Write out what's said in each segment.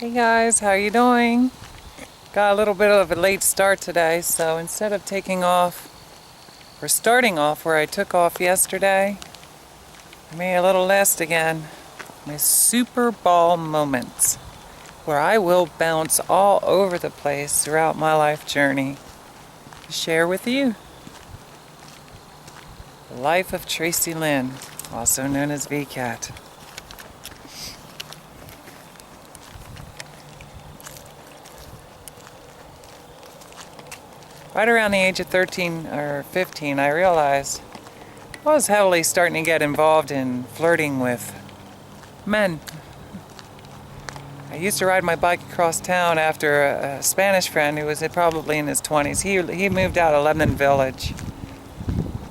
Hey guys, how you doing? Got a little bit of a late start today, so instead of taking off or starting off where I took off yesterday, I made a little list again. My Superball moments, where I will bounce all over the place throughout my life journey to share with you. The life of Tracilyn, also known as VCAT. Right around the age of 13 or 15, I realized I was heavily starting to get involved in flirting with men. I used to ride my bike across town after a Spanish friend who was probably in his 20s. He moved out of Lebanon Village.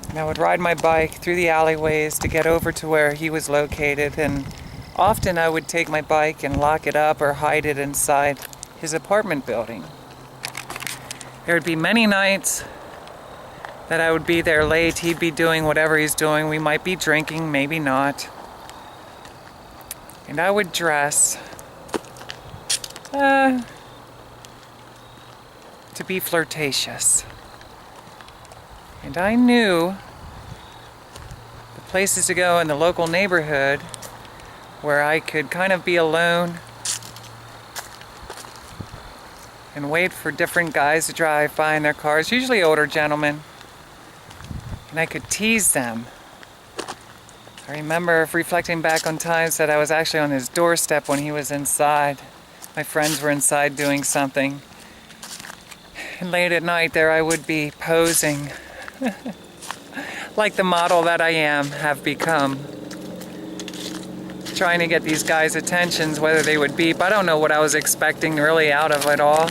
And I would ride my bike through the alleyways to get over to where he was located, and often I would take my bike and lock it up or hide it inside his apartment building. There would be many nights that I would be there late. He'd be doing whatever he's doing. We might be drinking, maybe not. And I would dress to be flirtatious. And I knew the places to go in the local neighborhood where I could kind of be alone and wait for different guys to drive by in their cars, usually older gentlemen, and I could tease them. I remember reflecting back on times that I was actually on his doorstep when he was inside. My friends were inside doing something, and late at night there I would be posing like the model that I have become, trying to get these guys' attentions, whether they would beep. I don't know what I was expecting really out of it all.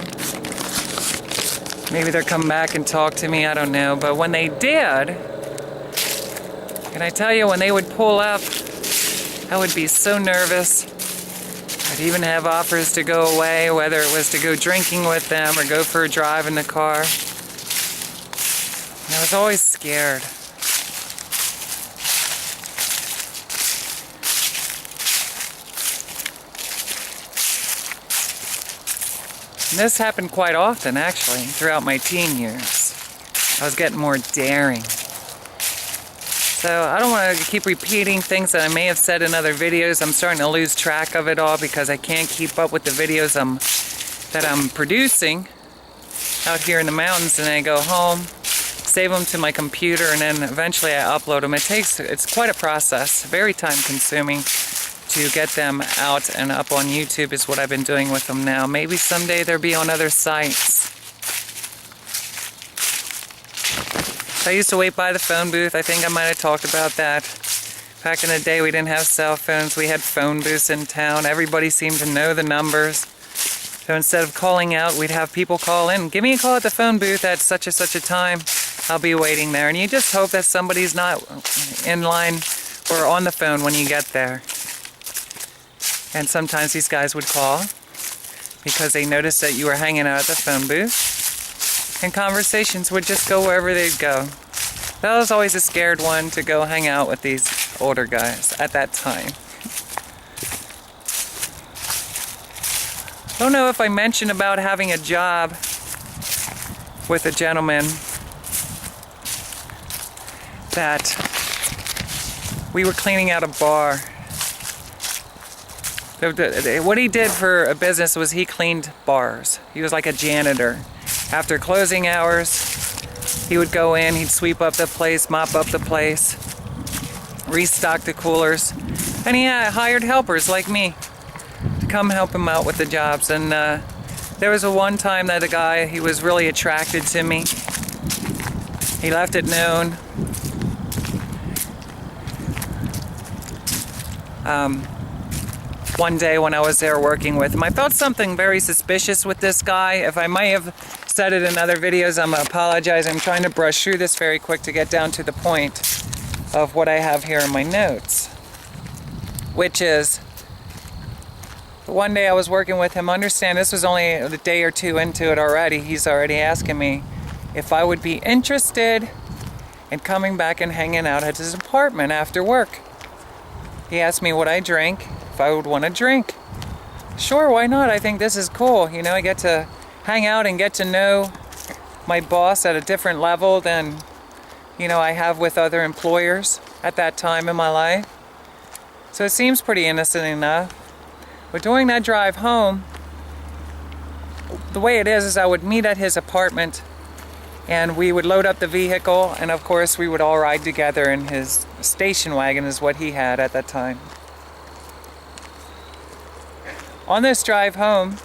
Maybe they'll come back and talk to me, I don't know. But when they did, and I tell you, when they would pull up, I would be so nervous. I'd even have offers to go away, whether it was to go drinking with them or go for a drive in the car. And I was always scared. And this happened quite often, actually, throughout my teen years. I was getting more daring. So I don't want to keep repeating things that I may have said in other videos. I'm starting to lose track of it all because I can't keep up with the videos that I'm producing out here in the mountains, and I go home, save them to my computer, and then eventually I upload them. It's quite a process, very time consuming to get them out and up on YouTube is what I've been doing with them now. Maybe someday they'll be on other sites. I used to wait by the phone booth. I think I might have talked about that. Back in the day we didn't have cell phones. We had phone booths in town. Everybody seemed to know the numbers. So instead of calling out, we'd have people call in. Give me a call at the phone booth at such and such a time. I'll be waiting there. And you just hope that somebody's not in line or on the phone when you get there. And sometimes these guys would call because they noticed that you were hanging out at the phone booth, and conversations would just go wherever they'd go. I was always a scared one to go hang out with these older guys at that time. I don't know if I mentioned about having a job with a gentleman that we were cleaning out a bar. What he did for a business was he cleaned bars. He was like a janitor. After closing hours, he would go in, he'd sweep up the place, mop up the place, restock the coolers, and he hired helpers like me to come help him out with the jobs. And there was one time that a guy, he was really attracted to me. He left it known. One day when I was there working with him, I felt something very suspicious with this guy. If I might have said it in other videos, I'm apologizing. I'm trying to brush through this very quick to get down to the point of what I have here in my notes, which is the one day I was working with him. Understand, this was only a day or two into it already. He's already asking me if I would be interested in coming back and hanging out at his apartment after work. He asked me what I drink, if I would want a drink. sure, why not? I think this is cool. You know, I get to hang out and get to know my boss at a different level than, you know, I have with other employers at that time in my life. So it seems pretty innocent enough. But during that drive home, the way it is I would meet at his apartment and we would load up the vehicle, and of course we would all ride together in his station wagon is what he had at that time. On this drive home,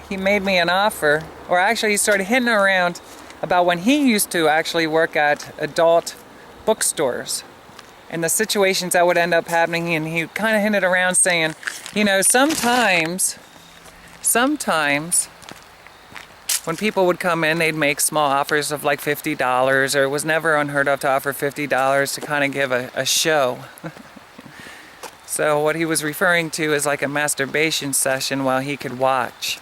he made me an offer, or actually he started hinting around about when he used to actually work at adult bookstores and the situations that would end up happening, and he kind of hinted around saying, you know, sometimes when people would come in, they'd make small offers of like $50, or it was never unheard of to offer $50 to kind of give a show. So what he was referring to is like a masturbation session while he could watch.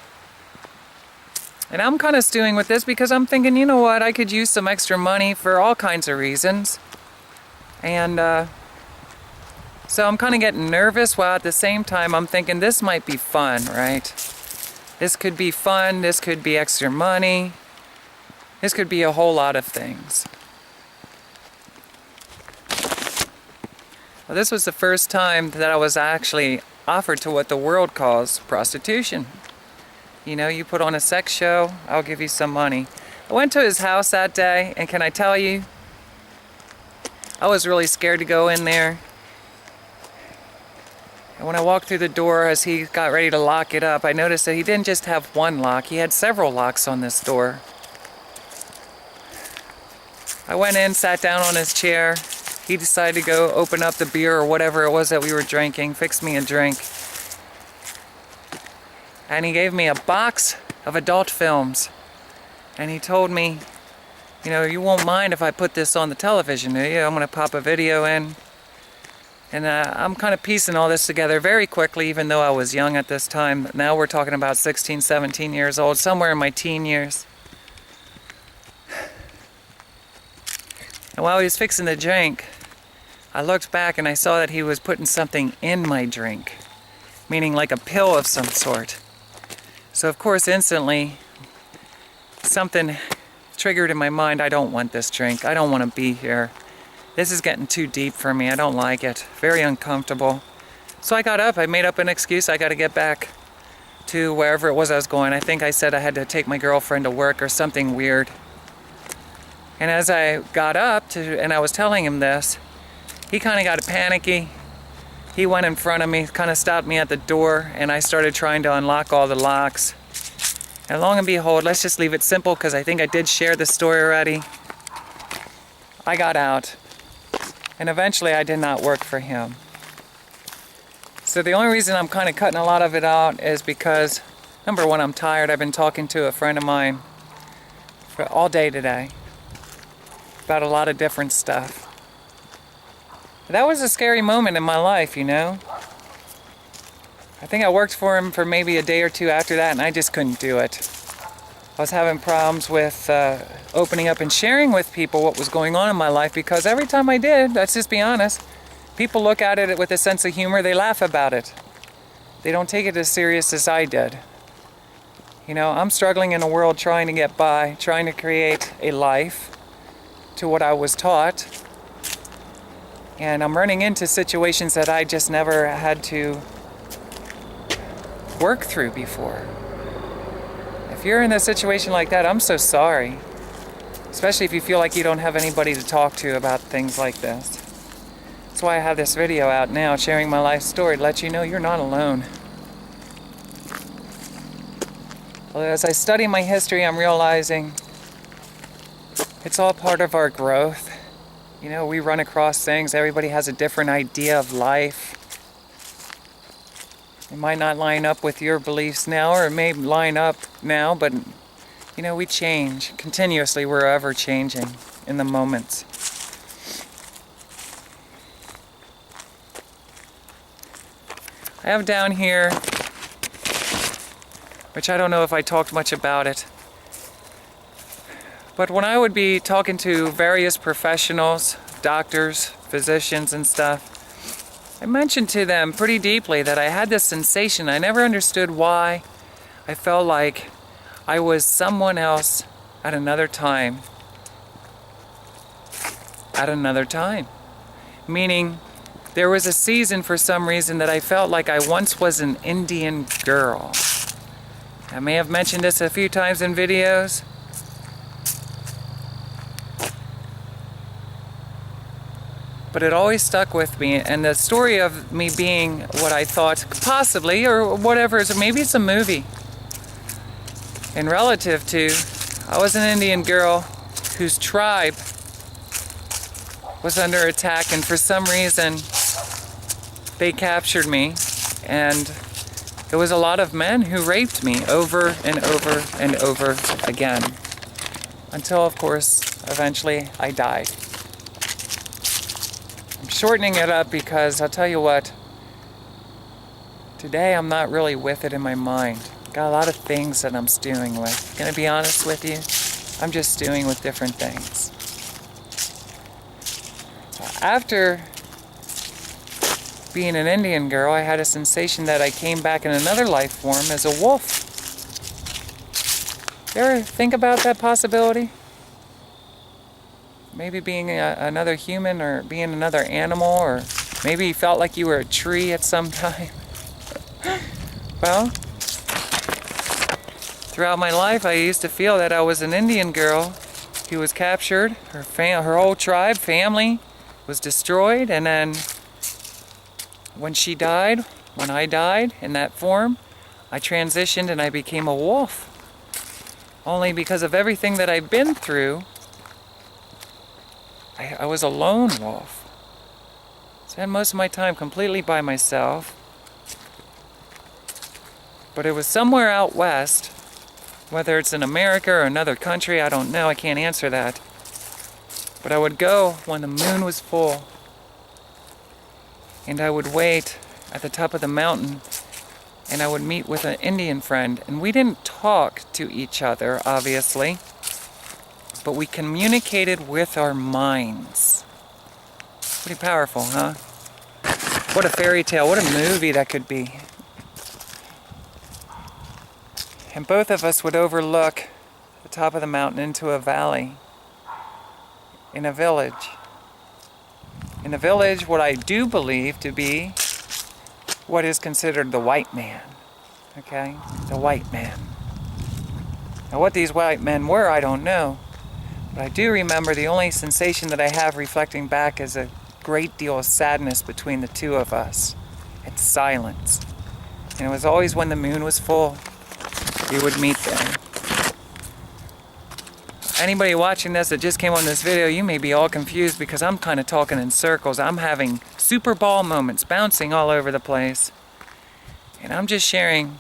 And I'm kind of stewing with this because I'm thinking, you know what, I could use some extra money for all kinds of reasons. And so I'm kind of getting nervous, while at the same time I'm thinking this might be fun, right? This could be fun, this could be extra money, this could be a whole lot of things. Well, this was the first time that I was actually offered to what the world calls prostitution. You know, you put on a sex show, I'll give you some money. I went to his house that day, and can I tell you, I was really scared to go in there. And when I walked through the door, as he got ready to lock it up, I noticed that he didn't just have one lock, he had several locks on this door. I went in, sat down on his chair. He decided to go open up the beer or whatever it was that we were drinking, fix me a drink. And he gave me a box of adult films. And he told me, you know, you won't mind if I put this on the television, do you? I'm going to pop a video in. And I'm kind of piecing all this together very quickly, even though I was young at this time. Now we're talking about 16, 17 years old, somewhere in my teen years. And while he was fixing the drink, I looked back and I saw that he was putting something in my drink, meaning like a pill of some sort. So of course instantly something triggered in my mind. I don't want this drink. I don't want to be here. This is getting too deep for me. I don't like it. Very uncomfortable. So I got up. I made up an excuse. I got to get back to wherever it was I was going. I think I said I had to take my girlfriend to work or something weird. And as I got up and I was telling him this, he kind of got panicky. He went in front of me, kind of stopped me at the door, and I started trying to unlock all the locks. And long and behold, let's just leave it simple because I think I did share the story already. I got out. And eventually I did not work for him. So the only reason I'm kind of cutting a lot of it out is because, number one, I'm tired. I've been talking to a friend of mine for all day today about a lot of different stuff. That was a scary moment in my life, you know. I think I worked for him for maybe a day or two after that, and I just couldn't do it. I was having problems with opening up and sharing with people what was going on in my life, because every time I did, let's just be honest, people look at it with a sense of humor, they laugh about it. They don't take it as serious as I did. You know, I'm struggling in a world trying to get by, trying to create a life to what I was taught. And I'm running into situations that I just never had to work through before. If you're in a situation like that, I'm so sorry. Especially if you feel like you don't have anybody to talk to about things like this. That's why I have this video out now, sharing my life story, to let you know you're not alone. Well, as I study my history, I'm realizing it's all part of our growth. You know, we run across things, everybody has a different idea of life. It might not line up with your beliefs now, or it may line up now, but you know, we change continuously. We're ever changing in the moments. I have down here, which I don't know if I talked much about it, but when I would be talking to various professionals, doctors, physicians and stuff, I mentioned to them pretty deeply that I had this sensation. I never understood why. I felt like I was someone else at another time. At another time. Meaning, there was a season for some reason that I felt like I once was an Indian girl. I may have mentioned this a few times in videos. But it always stuck with me, and the story of me being what I thought possibly, or whatever, maybe it's a movie. And relative to, I was an Indian girl whose tribe was under attack, and for some reason they captured me, and there was a lot of men who raped me over and over and over again. Until, of course, eventually I died. I'm shortening it up because I'll tell you what, today I'm not really with it in my mind. Got a lot of things that I'm stewing with. Gonna be honest with you, I'm just stewing with different things. After being an Indian girl, I had a sensation that I came back in another life form as a wolf. You ever think about that possibility? Maybe being another human, or being another animal, or maybe you felt like you were a tree at some time. Well, throughout my life I used to feel that I was an Indian girl who was captured, her whole tribe, family was destroyed, and then when she died, when I died in that form, I transitioned and I became a wolf. Only because of everything that I've been through, I was a lone wolf. Spent most of my time completely by myself. But it was somewhere out west, whether it's in America or another country, I don't know, I can't answer that. But I would go when the moon was full, and I would wait at the top of the mountain, and I would meet with an Indian friend, and we didn't talk to each other, obviously, but we communicated with our minds. Pretty powerful, huh? What a fairy tale, what a movie that could be. And both of us would overlook the top of the mountain into a valley, in a village. In a village, what I do believe to be what is considered the white man. Okay? The white man. Now what these white men were, I don't know. But I do remember the only sensation that I have reflecting back is a great deal of sadness between the two of us. And silence. And it was always when the moon was full, we would meet there. Anybody watching this that just came on this video, you may be all confused because I'm kind of talking in circles. I'm having Superball moments, bouncing all over the place. And I'm just sharing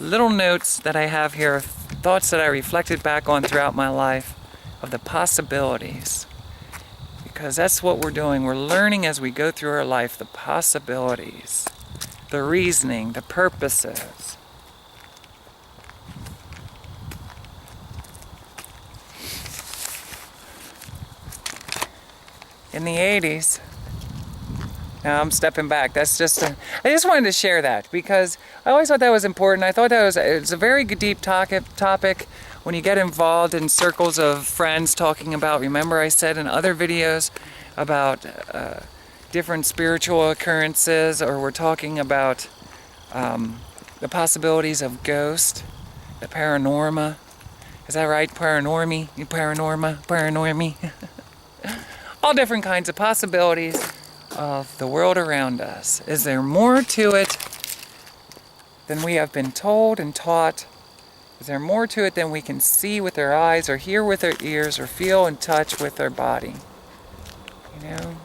little notes that I have here, thoughts that I reflected back on throughout my life of the possibilities. Because that's what we're doing. We're learning as we go through our life the possibilities, the reasoning, the purposes. In the 80s, now I'm stepping back, I just wanted to share that because I always thought that was important. I thought that it's a very deep topic when you get involved in circles of friends talking about, remember I said in other videos about different spiritual occurrences, or we're talking about the possibilities of ghost, the paranorma. Is that right? Paranormy? Paranormy? All different kinds of possibilities of the world around us. Is there more to it than we have been told and taught? Is there more to it than we can see with our eyes, or hear with our ears, or feel and touch with our body? You know?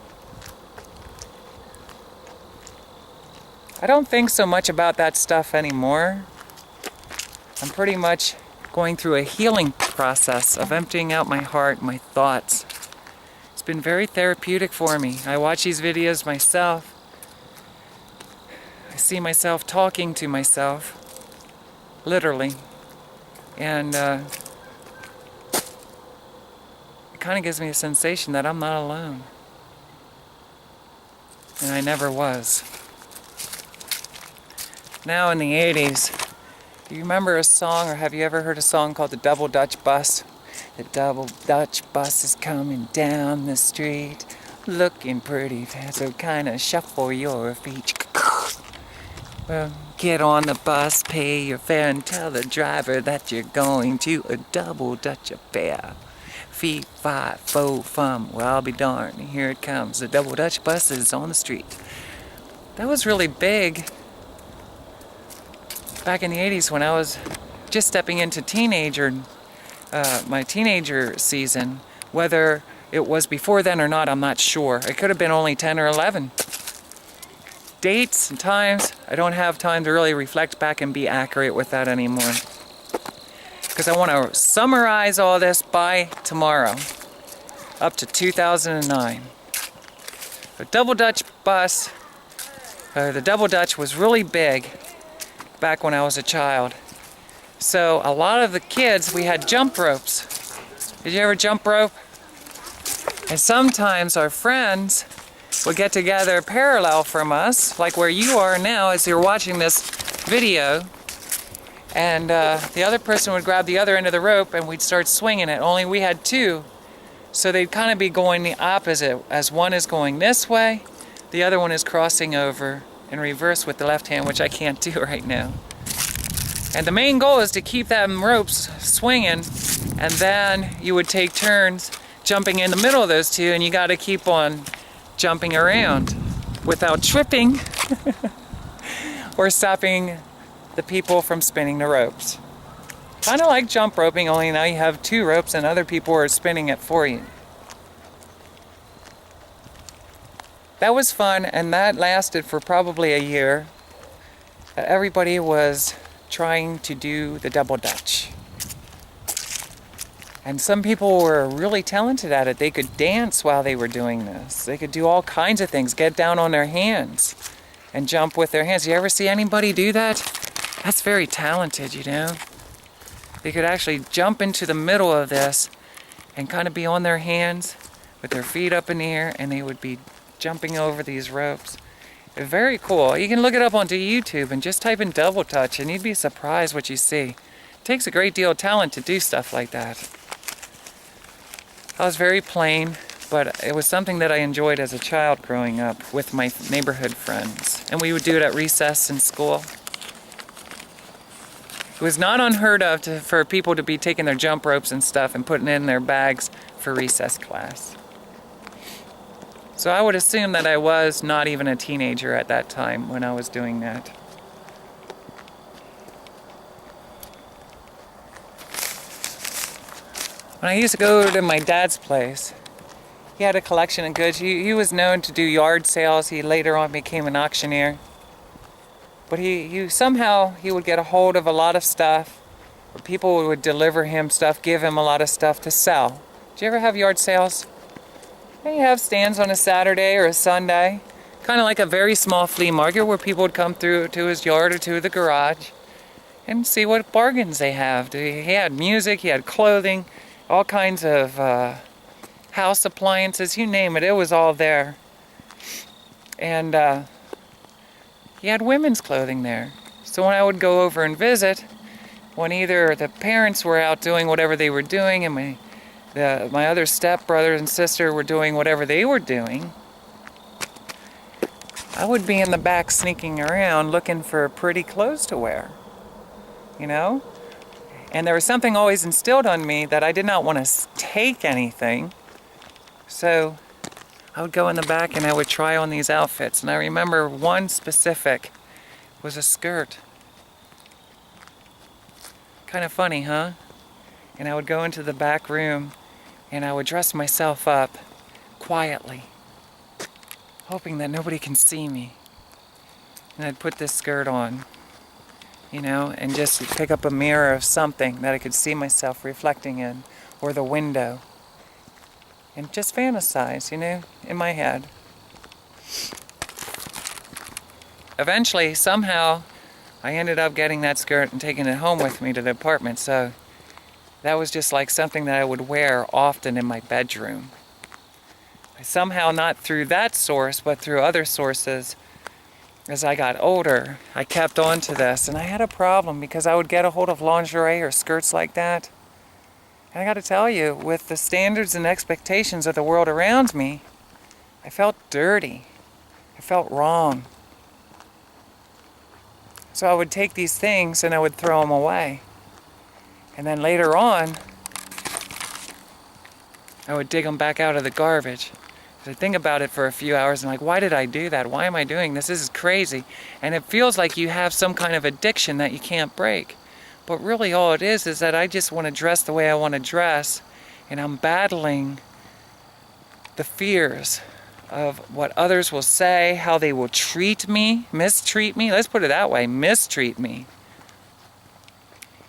I don't think so much about that stuff anymore. I'm pretty much going through a healing process of emptying out my heart, my thoughts. It's been very therapeutic for me. I watch these videos myself. I see myself talking to myself, literally. And it kind of gives me a sensation that I'm not alone. and I never was. Now in the 80s, do you remember a song, or have you ever heard a song called the Double Dutch Bus? The double Dutch bus is coming down the street, looking pretty fast, so kinda shuffle your feet. Well, get on the bus, pay your fare, and tell the driver that you're going to a double Dutch affair. Fee, fi, fo, fum, well, I'll be darned, here it comes. The double Dutch bus is on the street. That was really big back in the 80s when I was just stepping into my teenager season. Whether it was before then or not, I'm not sure. It could have been only 10 or 11. Dates and times, I don't have time to really reflect back and be accurate with that anymore. Because I want to summarize all this by tomorrow, up to 2009. The double Dutch bus, the double Dutch was really big back when I was a child. So a lot of the kids, we had jump ropes. Did you ever jump rope? And sometimes our friends would get together parallel from us, like where you are now as you're watching this video, and the other person would grab the other end of the rope and we'd start swinging it, only we had two. So they'd kind of be going the opposite, as one is going this way, the other one is crossing over in reverse with the left hand, which I can't do right now. And the main goal is to keep them ropes swinging, and then you would take turns jumping in the middle of those two, and you got to keep on jumping around without tripping or stopping the people from spinning the ropes. Kind of like jump roping, only now you have two ropes and other people are spinning it for you. That was fun, and that lasted for probably a year. Everybody was trying to do the double Dutch. And some people were really talented at it. They could dance while they were doing this. They could do all kinds of things, get down on their hands and jump with their hands. You ever see anybody do that? That's very talented, you know. They could actually jump into the middle of this and kind of be on their hands with their feet up in the air, and they would be jumping over these ropes. Very cool. You can look it up onto YouTube and just type in double Dutch and you'd be surprised what you see. It takes a great deal of talent to do stuff like that. I was very plain, but it was something that I enjoyed as a child growing up with my neighborhood friends. And we would do it at recess in school. It was not unheard of for people to be taking their jump ropes and stuff and putting it in their bags for recess class. So I would assume that I was not even a teenager at that time when I was doing that. When I used to go to my dad's place, he had a collection of goods. He was known to do yard sales. He later on became an auctioneer. But he somehow would get a hold of a lot of stuff, or people would deliver him stuff, give him a lot of stuff to sell. Did you ever have yard sales? And you have stands on a Saturday or a Sunday, kind of like a very small flea market where people would come through to his yard or to the garage and see what bargains they have. He had music, he had clothing, all kinds of house appliances, you name it, it was all there. And he had women's clothing there. So when I would go over and visit, when either the parents were out doing whatever they were doing and my other stepbrother and sister were doing whatever they were doing, I would be in the back sneaking around looking for pretty clothes to wear, you know? And there was something always instilled on me that I did not want to take anything. So I would go in the back and I would try on these outfits. And I remember one specific was a skirt. Kind of funny, huh? And I would go into the back room and I would dress myself up quietly, hoping that nobody can see me. And I'd put this skirt on, you know, and just pick up a mirror of something that I could see myself reflecting in, or the window, and just fantasize, you know, in my head. Eventually, somehow, I ended up getting that skirt and taking it home with me to the apartment, so that was just like something that I would wear often in my bedroom. Somehow not through that source, but through other sources, as I got older, I kept on to this. And I had a problem because I would get a hold of lingerie or skirts like that. And I got to tell you, with the standards and expectations of the world around me, I felt dirty. I felt wrong. So I would take these things and I would throw them away. And then later on, I would dig them back out of the garbage. I think about it for a few hours and like, why did I do that? Why am I doing this? This is crazy. And it feels like you have some kind of addiction that you can't break. But really all it is that I just want to dress the way I want to dress. And I'm battling the fears of what others will say, how they will treat me, mistreat me. Let's put it that way, mistreat me.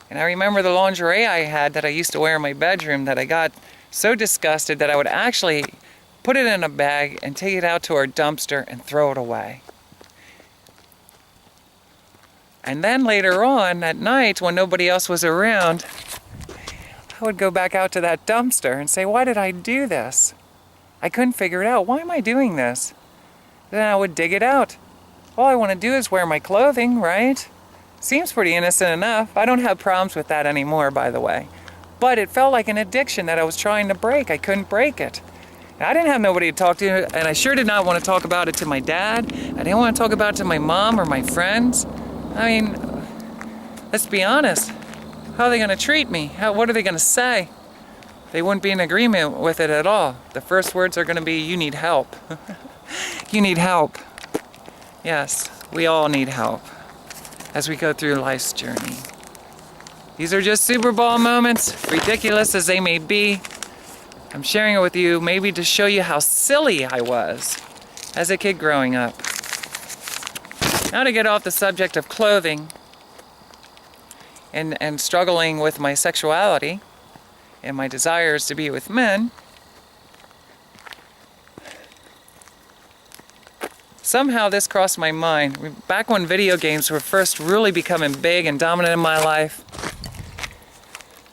And I remember the lingerie I had that I used to wear in my bedroom that I got so disgusted that I would actually put it in a bag and take it out to our dumpster and throw it away. And then later on at night, when nobody else was around, I would go back out to that dumpster and say, why did I do this? I couldn't figure it out. Why am I doing this? Then I would dig it out. All I want to do is wear my clothing, right? Seems pretty innocent enough. I don't have problems with that anymore, by the way. But it felt like an addiction that I was trying to break. I couldn't break it. I didn't have nobody to talk to, and I sure did not want to talk about it to my dad. I didn't want to talk about it to my mom or my friends. I mean, let's be honest. How are they going to treat me? What are they going to say? They wouldn't be in agreement with it at all. The first words are going to be, you need help. You need help. Yes, we all need help as we go through life's journey. These are just Superball moments, ridiculous as they may be. I'm sharing it with you maybe to show you how silly I was as a kid growing up. Now to get off the subject of clothing and struggling with my sexuality and my desires to be with men, somehow this crossed my mind. Back when video games were first really becoming big and dominant in my life,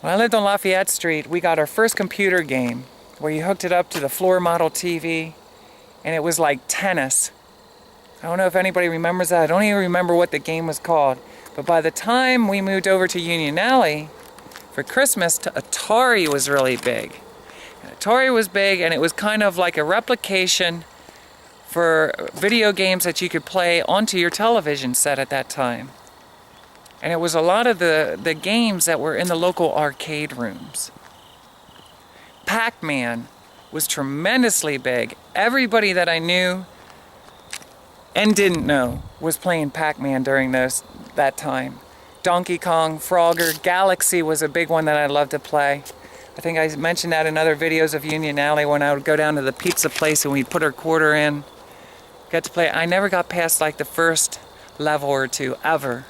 when I lived on Lafayette Street, we got our first computer game where you hooked it up to the floor model TV, and it was like tennis. I don't know if anybody remembers that. I don't even remember what the game was called. But by the time we moved over to Union Alley for Christmas, Atari was really big. And Atari was big, and it was kind of like a replication for video games that you could play onto your television set at that time. And it was a lot of the games that were in the local arcade rooms. Pac-Man was tremendously big. Everybody that I knew and didn't know was playing Pac-Man during that time. Donkey Kong, Frogger, Galaxy was a big one that I loved to play. I think I mentioned that in other videos of Union Alley when I would go down to the pizza place and we'd put our quarter in. Got to play. I never got past like the first level or two ever.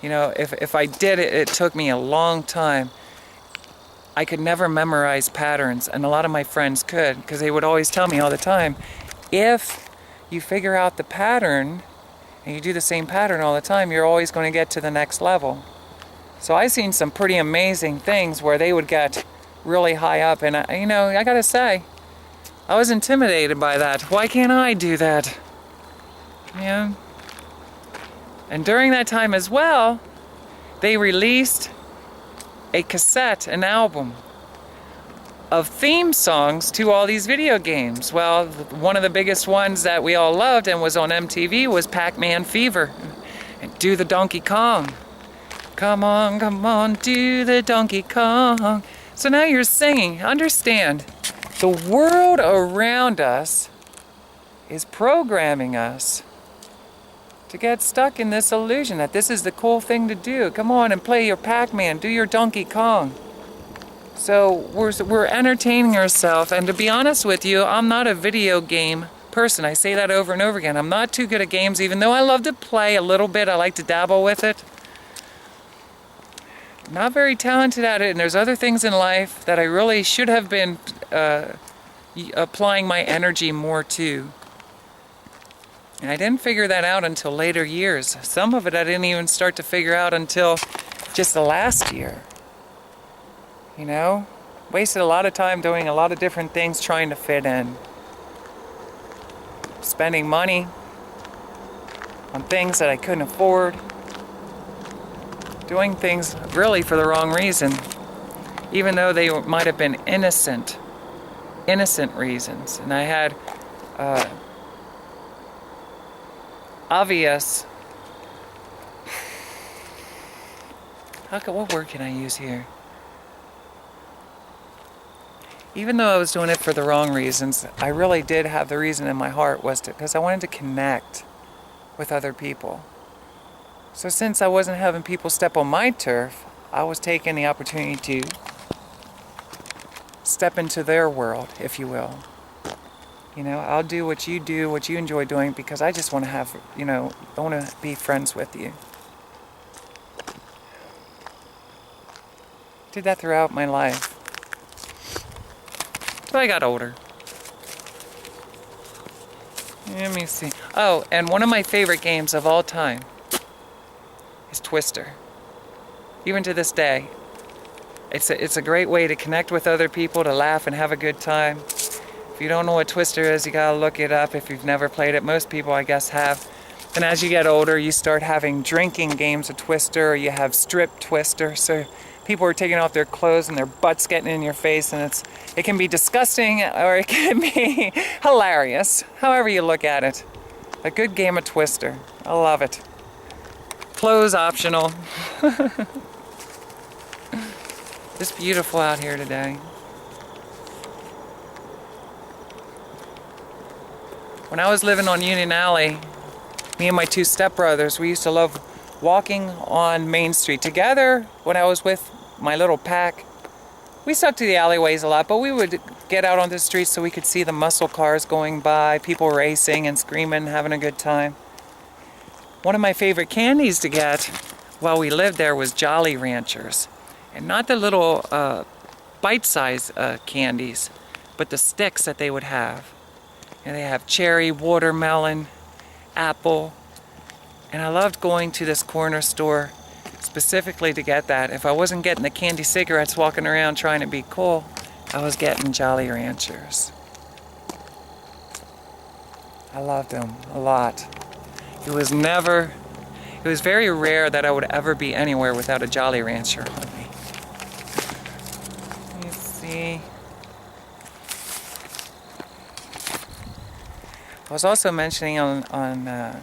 You know, if I did it, it took me a long time. I could never memorize patterns, and a lot of my friends could, because they would always tell me all the time, if you figure out the pattern, and you do the same pattern all the time, you're always going to get to the next level. So I've seen some pretty amazing things where they would get really high up, and I gotta say, I was intimidated by that. Why can't I do that? Yeah. And during that time as well, they released a cassette, an album of theme songs to all these video games. Well, one of the biggest ones that we all loved and was on MTV was Pac-Man Fever. And Do the Donkey Kong. Come on, do the Donkey Kong. So now you're singing. Understand, the world around us is programming us to get stuck in this illusion that this is the cool thing to do. Come on and play your Pac-Man, do your Donkey Kong. So we're entertaining ourselves, and to be honest with you, I'm not a video game person. I say that over and over again. I'm not too good at games, even though I love to play a little bit. I like to dabble with it. Not very talented at it, and there's other things in life that I really should have been applying my energy more to. And I didn't figure that out until later years. Some of it I didn't even start to figure out until just the last year. You know? Wasted a lot of time doing a lot of different things trying to fit in. spending money on things that I couldn't afford, doing things really for the wrong reason, even though they might have been innocent reasons. And I had obvious, what word can I use here? Even though I was doing it for the wrong reasons, I really did have the reason in my heart was because I wanted to connect with other people. So since I wasn't having people step on my turf, I was taking the opportunity to step into their world, if you will. You know, I'll do what you enjoy doing, because I just want to have, you know, I want to be friends with you. Did that throughout my life. But I got older. Let me see. Oh, and one of my favorite games of all time is Twister. Even to this day. It's a great way to connect with other people, to laugh and have a good time. If you don't know what Twister is, you gotta look it up if you've never played it. Most people, I guess, have. And as you get older, you start having drinking games of Twister, or you have strip Twister. So people are taking off their clothes and their butts getting in your face, and it can be disgusting or it can be hilarious, however you look at it. A good game of Twister. I love it. Clothes optional. It's beautiful out here today. When I was living on Union Alley, me and my two stepbrothers, we used to love walking on Main Street together. When I was with my little pack, we stuck to the alleyways a lot, but we would get out on the streets so we could see the muscle cars going by, people racing and screaming, having a good time. One of my favorite candies to get while we lived there was Jolly Ranchers. And not the little bite-sized candies, but the sticks that they would have. And they have cherry, watermelon, apple. And I loved going to this corner store specifically to get that. If I wasn't getting the candy cigarettes walking around trying to be cool, I was getting Jolly Ranchers. I loved them a lot. It was very rare that I would ever be anywhere without a Jolly Rancher on me. Let me see. I was also mentioning on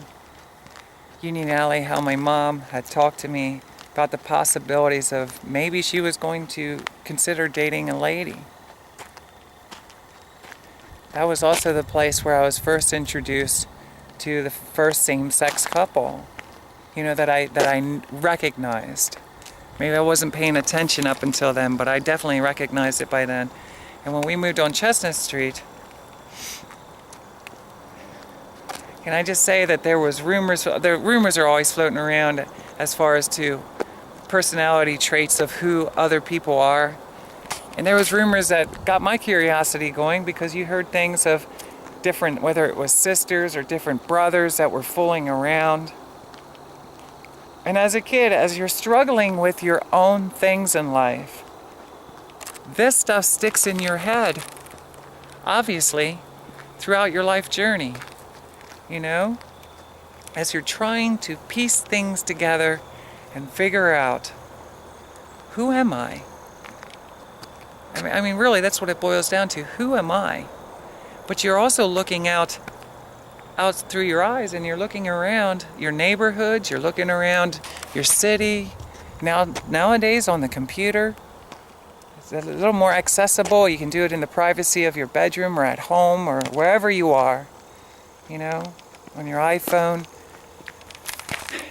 Union Alley how my mom had talked to me about the possibilities of maybe she was going to consider dating a lady. That was also the place where I was first introduced to the first same-sex couple, you know, that I recognized. Maybe I wasn't paying attention up until then, but I definitely recognized it by then. And when we moved on Chestnut Street, can I just say that there was rumors, the rumors are always floating around as far as to personality traits of who other people are. And there was rumors that got my curiosity going, because you heard things of different, whether it was sisters or different brothers that were fooling around. And as a kid, as you're struggling with your own things in life, this stuff sticks in your head, obviously, throughout your life journey. You know, as you're trying to piece things together and figure out, who am I? I mean, really, that's what it boils down to. Who am I? But you're also looking out through your eyes, and you're looking around your neighborhoods, you're looking around your city. Nowadays on the computer, it's a little more accessible. You can do it in the privacy of your bedroom or at home or wherever you are. You know, on your iPhone,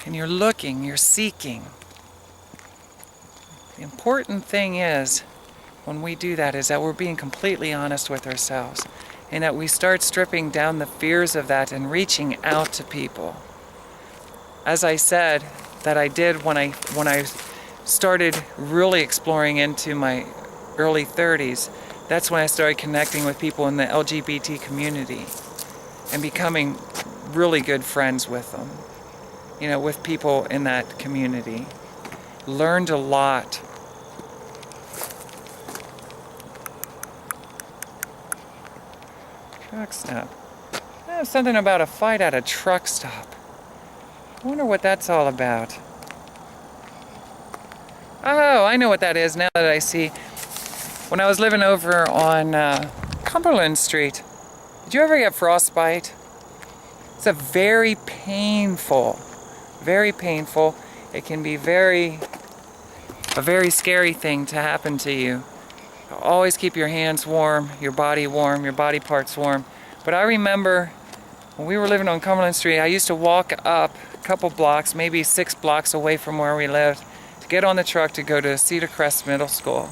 and you're looking, you're seeking. The important thing is, when we do that, is that we're being completely honest with ourselves, and that we start stripping down the fears of that and reaching out to people. As I said, that I did when I started really exploring into my early 30s, that's when I started connecting with people in the LGBT community and becoming really good friends with them, you know, with people in that community. Learned a lot. Truck stop. Something about a fight at a truck stop. I wonder what that's all about. Oh, I know what that is now that I see. When I was living over on Cumberland Street, did you ever get frostbite? It's a very painful. It can be a very scary thing to happen to you. Always keep your hands warm, your body parts warm. But I remember when we were living on Cumberland Street, I used to walk up a couple blocks, maybe 6 blocks away from where we lived, to get on the truck to go to Cedar Crest Middle School.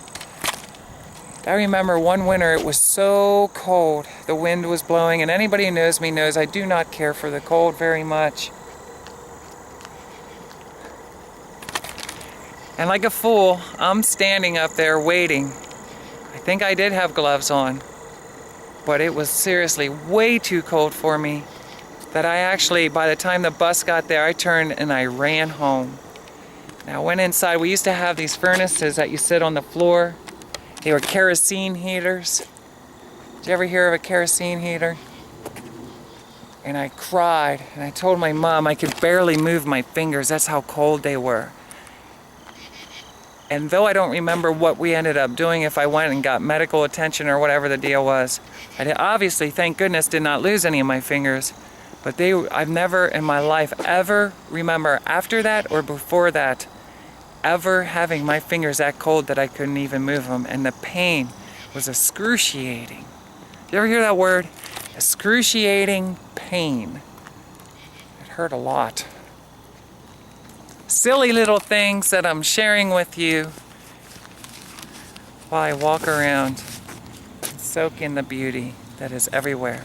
I remember one winter it was so cold, the wind was blowing, and anybody who knows me knows I do not care for the cold very much. And like a fool, I'm standing up there waiting. I think I did have gloves on, but it was seriously way too cold for me that I actually, by the time the bus got there, I turned and I ran home. Now I went inside. We used to have these furnaces that you sit on the floor. They were kerosene heaters. Did you ever hear of a kerosene heater? And I cried, and I told my mom I could barely move my fingers. That's how cold they were. And though I don't remember what we ended up doing, if I went and got medical attention or whatever the deal was, I obviously, thank goodness, did not lose any of my fingers. But I've never in my life ever remember after that or before that ever having my fingers that cold that I couldn't even move them. And the pain was excruciating. You ever hear that word? Excruciating pain. It hurt a lot. Silly little things that I'm sharing with you while I walk around and soak in the beauty that is everywhere.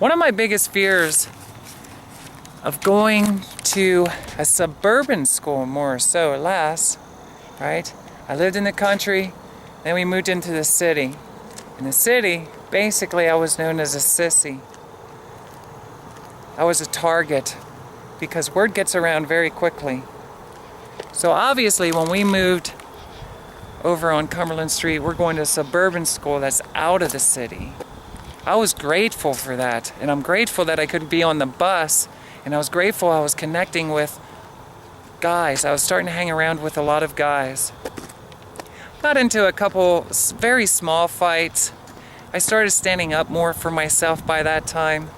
One of my biggest fears of going to a suburban school, more so or less, right? I lived in the country, then we moved into the city. In the city, basically I was known as a sissy. I was a target because word gets around very quickly. So obviously when we moved over on Cumberland Street, we're going to a suburban school that's out of the city. I was grateful for that, and I'm grateful that I could be on the bus, and I was grateful I was connecting with guys. I was starting to hang around with a lot of guys. Got into a couple very small fights. I started standing up more for myself by that time.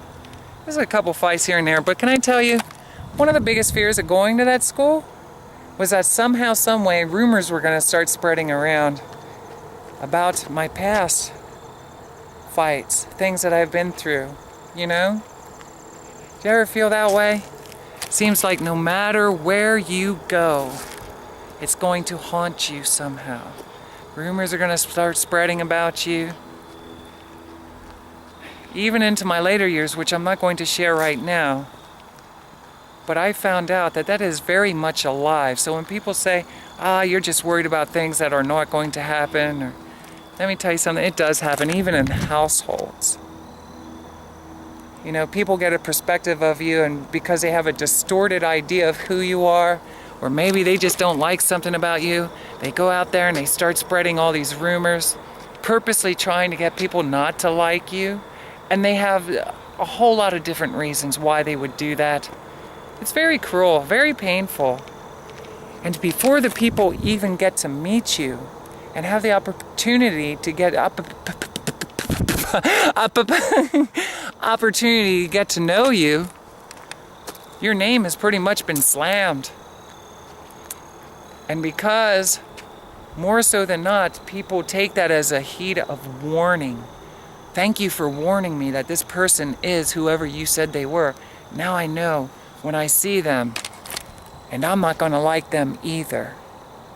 There's a couple fights here and there, but can I tell you, one of the biggest fears of going to that school was that somehow, some way, rumors were going to start spreading around about my past fights, things that I've been through, you know? Do you ever feel that way? Seems like no matter where you go, it's going to haunt you somehow. Rumors are going to start spreading about you. Even into my later years, which I'm not going to share right now, but I found out that that is very much alive. So when people say, you're just worried about things that are not going to happen, or let me tell you something, it does happen, even in households. You know, people get a perspective of you, and because they have a distorted idea of who you are, or maybe they just don't like something about you, they go out there and they start spreading all these rumors, purposely trying to get people not to like you, and they have a whole lot of different reasons why they would do that. It's very cruel, very painful. And before the people even get to meet you, and have the opportunity to get opportunity to get to know you, your name has pretty much been slammed. And because, more so than not, people take that as a heed of warning. Thank you for warning me that this person is whoever you said they were. Now I know when I see them, and I'm not going to like them either.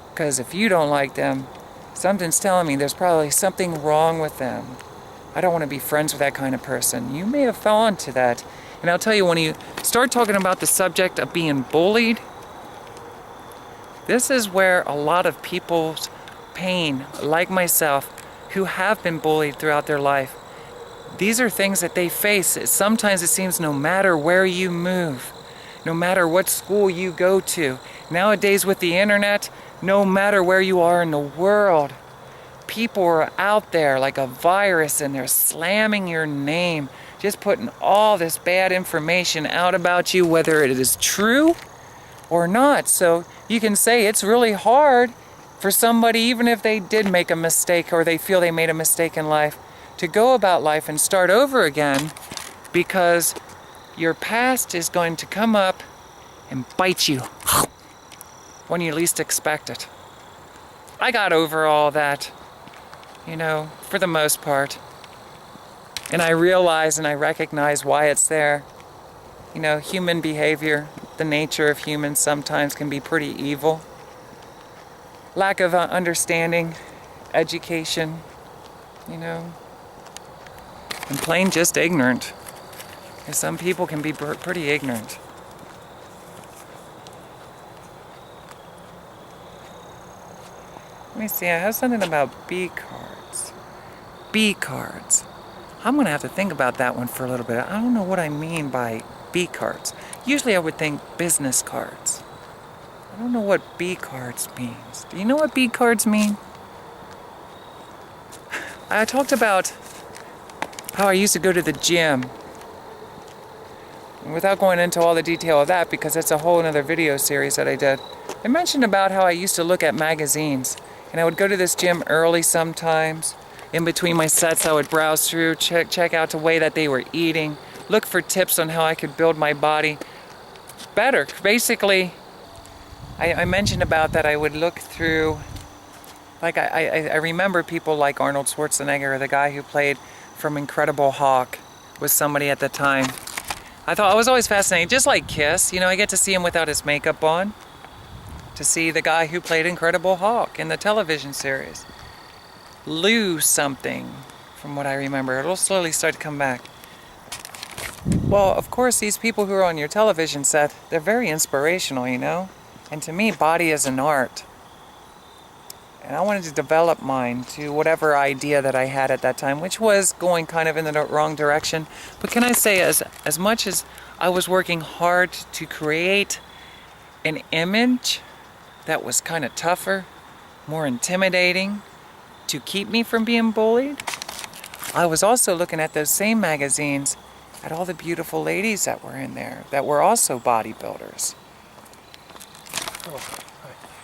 Because if you don't like them, something's telling me there's probably something wrong with them. I don't want to be friends with that kind of person. You may have fallen to that. And I'll tell you, when you start talking about the subject of being bullied, this is where a lot of people's pain, like myself, who have been bullied throughout their life, these are things that they face. Sometimes it seems no matter where you move, no matter what school you go to, nowadays with the internet, no matter where you are in the world, people are out there like a virus and they're slamming your name, just putting all this bad information out about you, whether it is true or not. So you can say it's really hard for somebody, even if they did make a mistake or they feel they made a mistake in life, to go about life and start over again, because your past is going to come up and bite you when you least expect it. I got over all that, you know, for the most part. And I realize and I recognize why it's there. You know, human behavior, the nature of humans sometimes can be pretty evil. Lack of understanding, education, you know, and plain just ignorant. Because some people can be pretty ignorant. Let me see, I have something about B cards. B cards. I'm going to have to think about that one for a little bit. I don't know what I mean by B cards. Usually I would think business cards. I don't know what B cards means. Do you know what B cards mean? I talked about how I used to go to the gym. And without going into all the detail of that, because it's a whole other video series that I did, I mentioned about how I used to look at magazines. And I would go to this gym early sometimes. In between my sets, I would browse through, check out the way that they were eating, look for tips on how I could build my body better. Basically, I mentioned about that I would look through, like I remember people like Arnold Schwarzenegger, the guy who played from Incredible Hulk, was somebody at the time. I was always fascinated, just like Kiss, you know, I get to see him without his makeup on, to see the guy who played Incredible Hulk in the television series lose something, from what I remember. It'll slowly start to come back. Well, of course, these people who are on your television set, they're very inspirational, you know? And to me, body is an art. And I wanted to develop mine to whatever idea that I had at that time, which was going kind of in the wrong direction. But can I say, as much as I was working hard to create an image that was kind of tougher, more intimidating, to keep me from being bullied, I was also looking at those same magazines at all the beautiful ladies that were in there, that were also bodybuilders.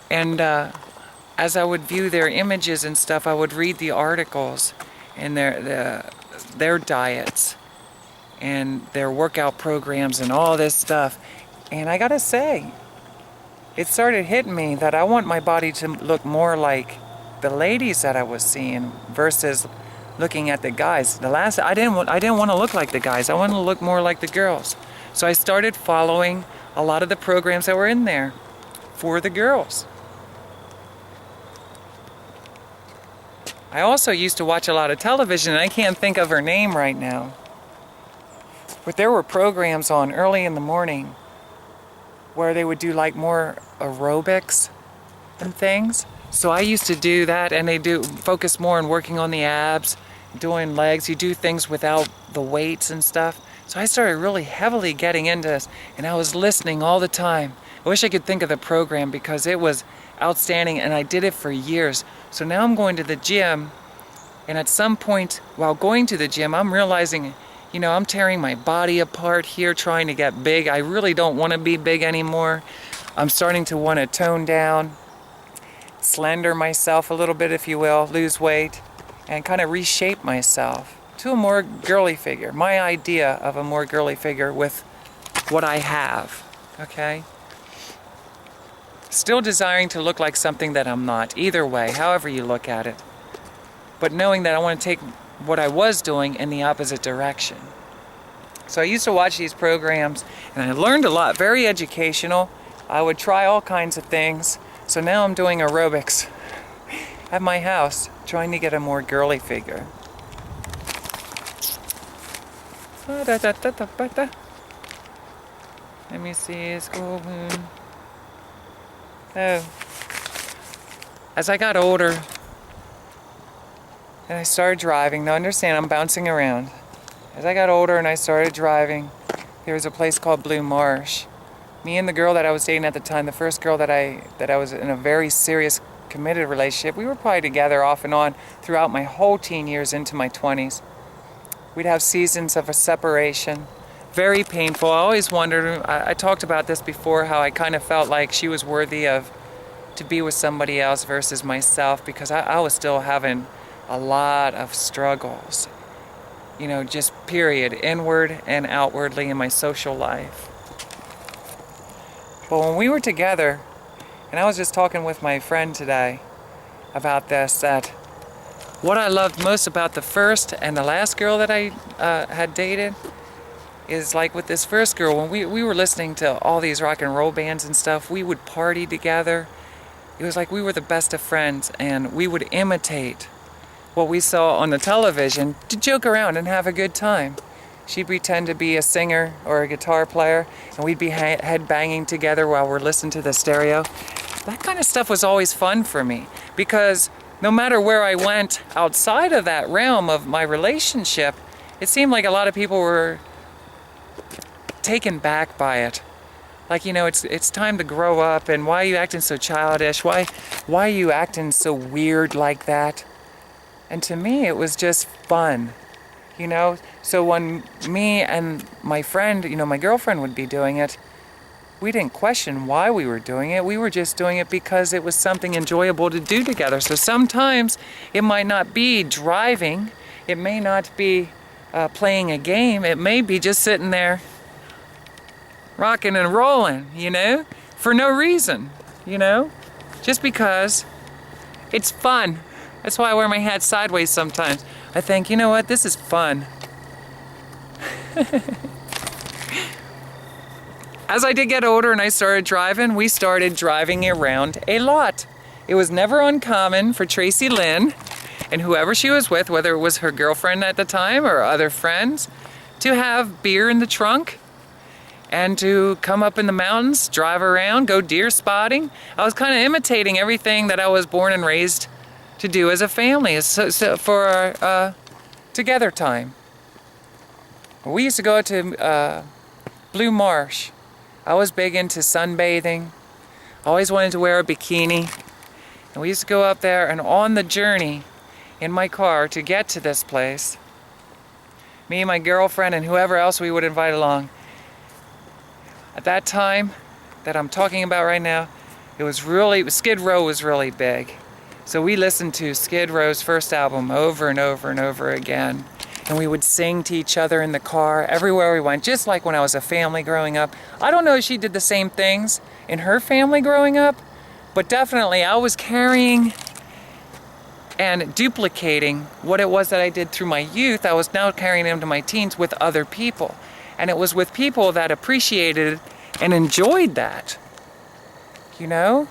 And as I would view their images and stuff, I would read the articles and their diets and their workout programs and all this stuff. And I gotta say, it started hitting me that I want my body to look more like the ladies that I was seeing versus looking at the guys. I didn't want to look like the guys. I wanted to look more like the girls. So I started following a lot of the programs that were in there for the girls. I also used to watch a lot of television, and I can't think of her name right now. But there were programs on early in the morning where they would do like more aerobics and things. So I used to do that, and they do focus more on working on the abs, doing legs. You do things without the weights and stuff. So I started really heavily getting into this, and I was listening all the time. I wish I could think of the program because it was outstanding, and I did it for years. So now I'm going to the gym, and at some point while going to the gym, I'm realizing, you know, I'm tearing my body apart here trying to get big. I really don't want to be big anymore. I'm starting to want to tone down, slender myself a little bit, if you will, lose weight, and kind of reshape myself to a more girly figure. My idea of a more girly figure with what I have, okay? Still desiring to look like something that I'm not. Either way, however you look at it. But knowing that I want to take what I was doing in the opposite direction. So I used to watch these programs, and I learned a lot. Very educational. I would try all kinds of things. So now I'm doing aerobics at my house, trying to get a more girly figure. Let me see, school moon. Oh. As I got older, and I started driving, now understand I'm bouncing around. As I got older and I started driving, there was a place called Blue Marsh. Me and the girl that I was dating at the time, the first girl that I was in a very serious committed relationship. We were probably together off and on throughout my whole teen years into my 20s. We'd have seasons of a separation. Very painful. I always wondered, I talked about this before, how I kind of felt like she was worthy of to be with somebody else versus myself, because I was still having a lot of struggles. You know, just period, inward and outwardly in my social life. But when we were together, and I was just talking with my friend today about this, that what I loved most about the first and the last girl that I had dated is, like with this first girl, when we were listening to all these rock and roll bands and stuff, we would party together. It was like we were the best of friends, and we would imitate what we saw on the television to joke around and have a good time. She'd pretend to be a singer or a guitar player, and we'd be head-banging together while we're listening to the stereo. That kind of stuff was always fun for me, because no matter where I went outside of that realm of my relationship, it seemed like a lot of people were taken back by it. Like, you know, it's time to grow up, and why are you acting so childish? Why are you acting so weird like that? And to me, it was just fun, you know? So when me and my friend, you know, my girlfriend would be doing it, we didn't question why we were doing it. We were just doing it because it was something enjoyable to do together. So sometimes it might not be driving. It may not be playing a game. It may be just sitting there rocking and rolling, you know, for no reason, you know, just because it's fun. That's why I wear my hat sideways sometimes. I think, you know what, this is fun. As I did get older and I started driving, we started driving around a lot. It was never uncommon for Tracilyn and whoever she was with, whether it was her girlfriend at the time or other friends, to have beer in the trunk and to come up in the mountains, drive around, go deer spotting. I was kind of imitating everything that I was born and raised to do as a family, so for our together time. We used to go to Blue Marsh. I was big into sunbathing. Always wanted to wear a bikini. And we used to go up there, and on the journey in my car to get to this place, me and my girlfriend and whoever else we would invite along, at that time that I'm talking about right now, Skid Row was really big. So we listened to Skid Row's first album over and over and over again. And we would sing to each other in the car everywhere we went, just like when I was a family growing up. I don't know if she did the same things in her family growing up, but definitely I was carrying and duplicating what it was that I did through my youth. I was now carrying them to my teens with other people. And it was with people that appreciated and enjoyed that, you know?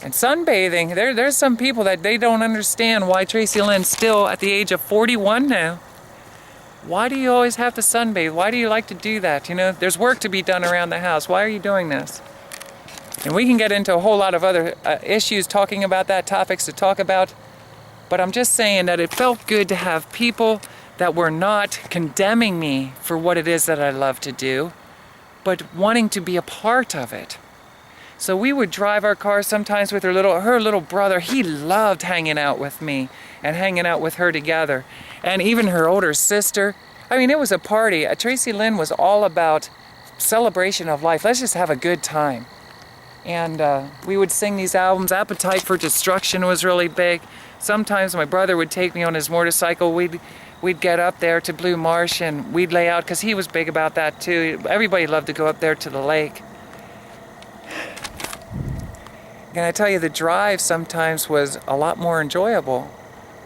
And sunbathing, there's some people that they don't understand why Tracilyn's still at the age of 41 now. Why do you always have to sunbathe? Why do you like to do that? You know, there's work to be done around the house. Why are you doing this? And we can get into a whole lot of other issues talking about that, topics to talk about. But I'm just saying that it felt good to have people that were not condemning me for what it is that I love to do, but wanting to be a part of it. So we would drive our cars sometimes with her little brother. He loved hanging out with me and hanging out with her together. And even her older sister. I mean, it was a party. Tracilyn was all about celebration of life. Let's just have a good time. And we would sing these albums. Appetite for Destruction was really big. Sometimes my brother would take me on his motorcycle. We'd get up there to Blue Marsh and we'd lay out, because he was big about that too. Everybody loved to go up there to the lake. And I tell you, the drive sometimes was a lot more enjoyable.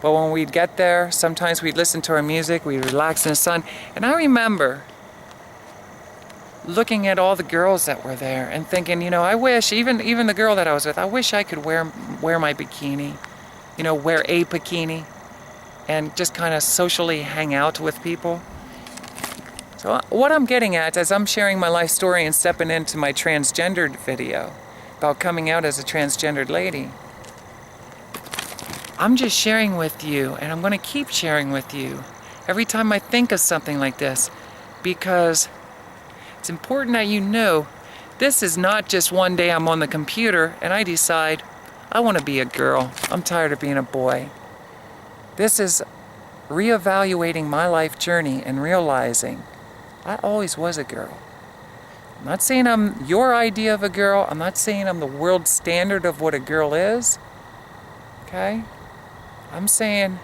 But when we'd get there, sometimes we'd listen to our music, we'd relax in the sun. And I remember looking at all the girls that were there and thinking, you know, I wish, even the girl that I was with, I wish I could wear my bikini, you know, wear a bikini and just kind of socially hang out with people. So what I'm getting at as I'm sharing my life story and stepping into my transgendered video about coming out as a transgendered lady, I'm just sharing with you, and I'm going to keep sharing with you every time I think of something like this, because it's important that you know this is not just one day I'm on the computer and I decide I want to be a girl. I'm tired of being a boy. This is reevaluating my life journey and realizing I always was a girl. I'm not saying I'm your idea of a girl. I'm not saying I'm the world standard of what a girl is. Okay? I'm saying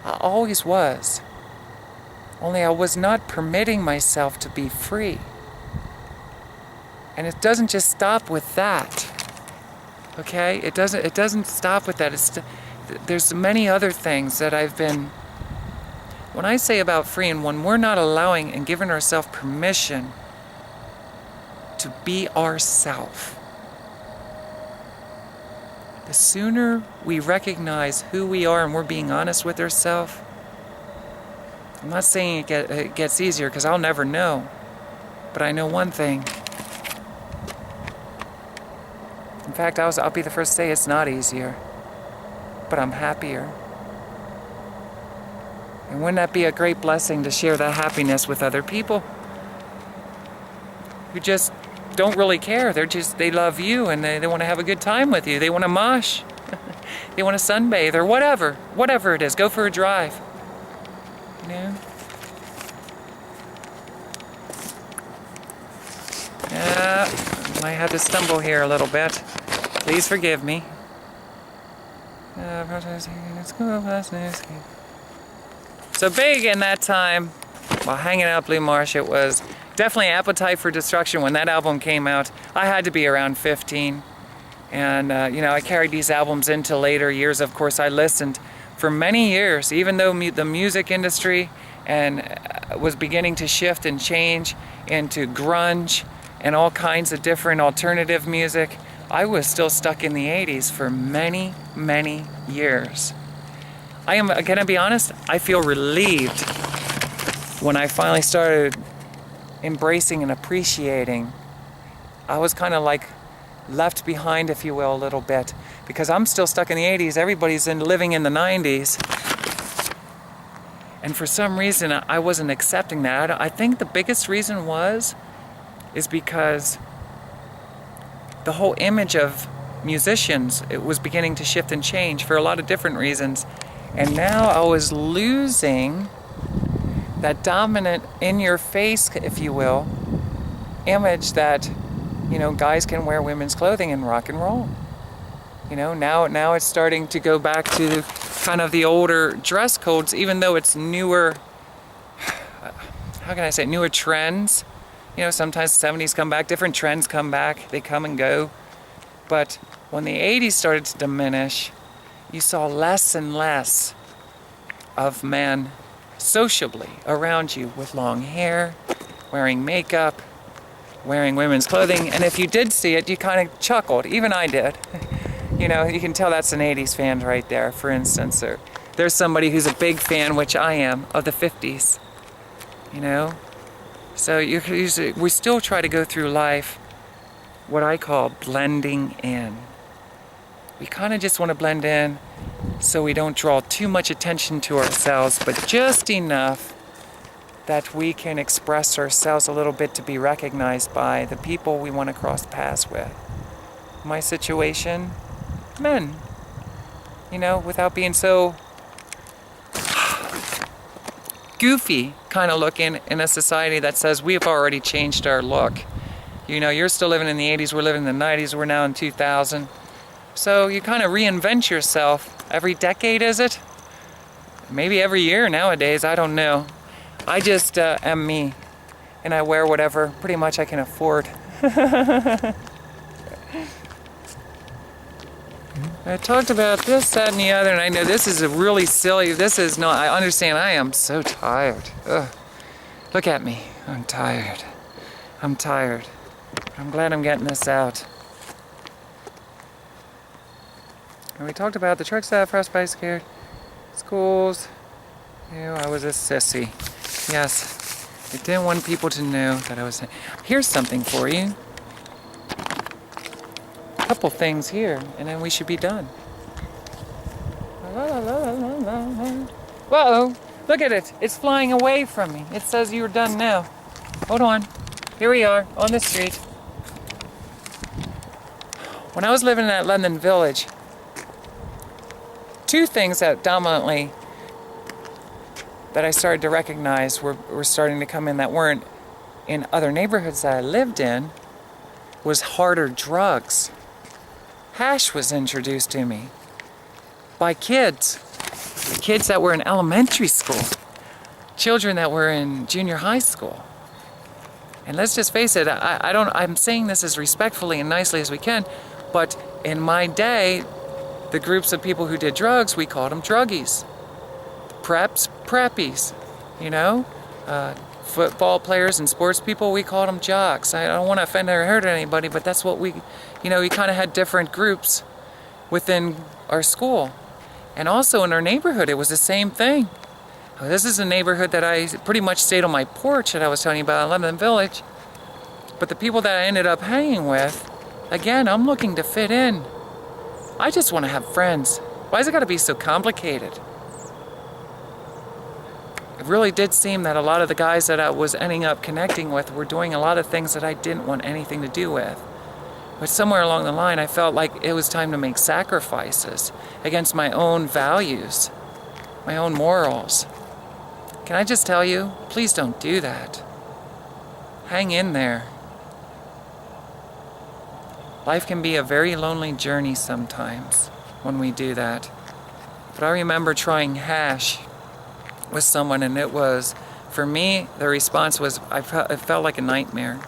I always was. Only I was not permitting myself to be free. And it doesn't just stop with that. Okay? It doesn't stop with that. There's many other things that I've been... When I say about free, and when we're not allowing and giving ourselves permission to be ourself, the sooner we recognize who we are and we're being honest with ourselves, I'm not saying it gets easier, because I'll never know, but I know one thing. In fact, I'll be the first to say it's not easier, but I'm happier. And wouldn't that be a great blessing to share that happiness with other people who just don't really care? They love you, and they want to have a good time with you. They want to mosh. They want to sunbathe, or whatever it is. Go for a drive. You know? Yeah, I had to stumble here a little bit. Please forgive me. So big in that time, while hanging out Blue Marsh, it was definitely Appetite for Destruction. When that album came out, I had to be around 15. And, I carried these albums into later years. Of course, I listened for many years, even though the music industry was beginning to shift and change into grunge and all kinds of different alternative music. I was still stuck in the 80s for many, many years. I am going to be honest, I feel relieved when I finally started embracing and appreciating. I was kind of like left behind, if you will, a little bit, because I'm still stuck in the 80s. Everybody's living in the 90s. And for some reason, I wasn't accepting that. I think the biggest reason is because the whole image of musicians, it was beginning to shift and change for a lot of different reasons. And now I was losing that dominant, in-your-face, if you will, image that, guys can wear women's clothing in rock and roll. Now it's starting to go back to kind of the older dress codes, even though it's newer, newer trends. Sometimes the 70s come back, different trends come back, they come and go. But when the 80s started to diminish, you saw less and less of men sociably around you with long hair, wearing makeup, wearing women's clothing. And if you did see it, you kind of chuckled. Even I did. You can tell that's an 80s fan right there, for instance. Or there's somebody who's a big fan, which I am, of the 50s. So we still try to go through life what I call blending in. We kind of just want to blend in so we don't draw too much attention to ourselves, but just enough that we can express ourselves a little bit to be recognized by the people we want to cross paths with. My situation, men, without being so goofy kind of looking in a society that says we've already changed our look. You're still living in the 80s, we're living in the 90s, we're now in 2000. So you kind of reinvent yourself. Every decade, is it? Maybe every year nowadays, I don't know. I just am me, and I wear whatever pretty much I can afford. I talked about this, that, and the other, and I know this is a really silly, I understand I am so tired. Ugh. Look at me, I'm tired. I'm glad I'm getting this out. And we talked about the truck stop, Frostbite scared, schools. I was a sissy. Yes, I didn't want people to know that I was... Here's something for you. A couple things here, and then we should be done. Whoa, look at it. It's flying away from me. It says you're done now. Hold on. Here we are, on the street. When I was living in that London village, two things that dominantly that I started to recognize were starting to come in that weren't in other neighborhoods that I lived in was harder drugs. Hash was introduced to me by kids that were in elementary school, children that were in junior high school. And let's just face it, I'm saying this as respectfully and nicely as we can, but in my day, the groups of people who did drugs, we called them druggies. Preps, preppies, you know? Football players and sports people, we called them jocks. I don't want to offend or hurt anybody, but that's what we kind of had different groups within our school. And also in our neighborhood, it was the same thing. This is a neighborhood that I pretty much stayed on my porch that I was telling you about in London Village. But the people that I ended up hanging with, again, I'm looking to fit in. I just want to have friends. Why has it got to be so complicated? It really did seem that a lot of the guys that I was ending up connecting with were doing a lot of things that I didn't want anything to do with. But somewhere along the line, I felt like it was time to make sacrifices against my own values, my own morals. Can I just tell you, please don't do that. Hang in there. Life can be a very lonely journey sometimes when we do that. But I remember trying hash with someone, and it was, for me, the response was, it felt like a nightmare.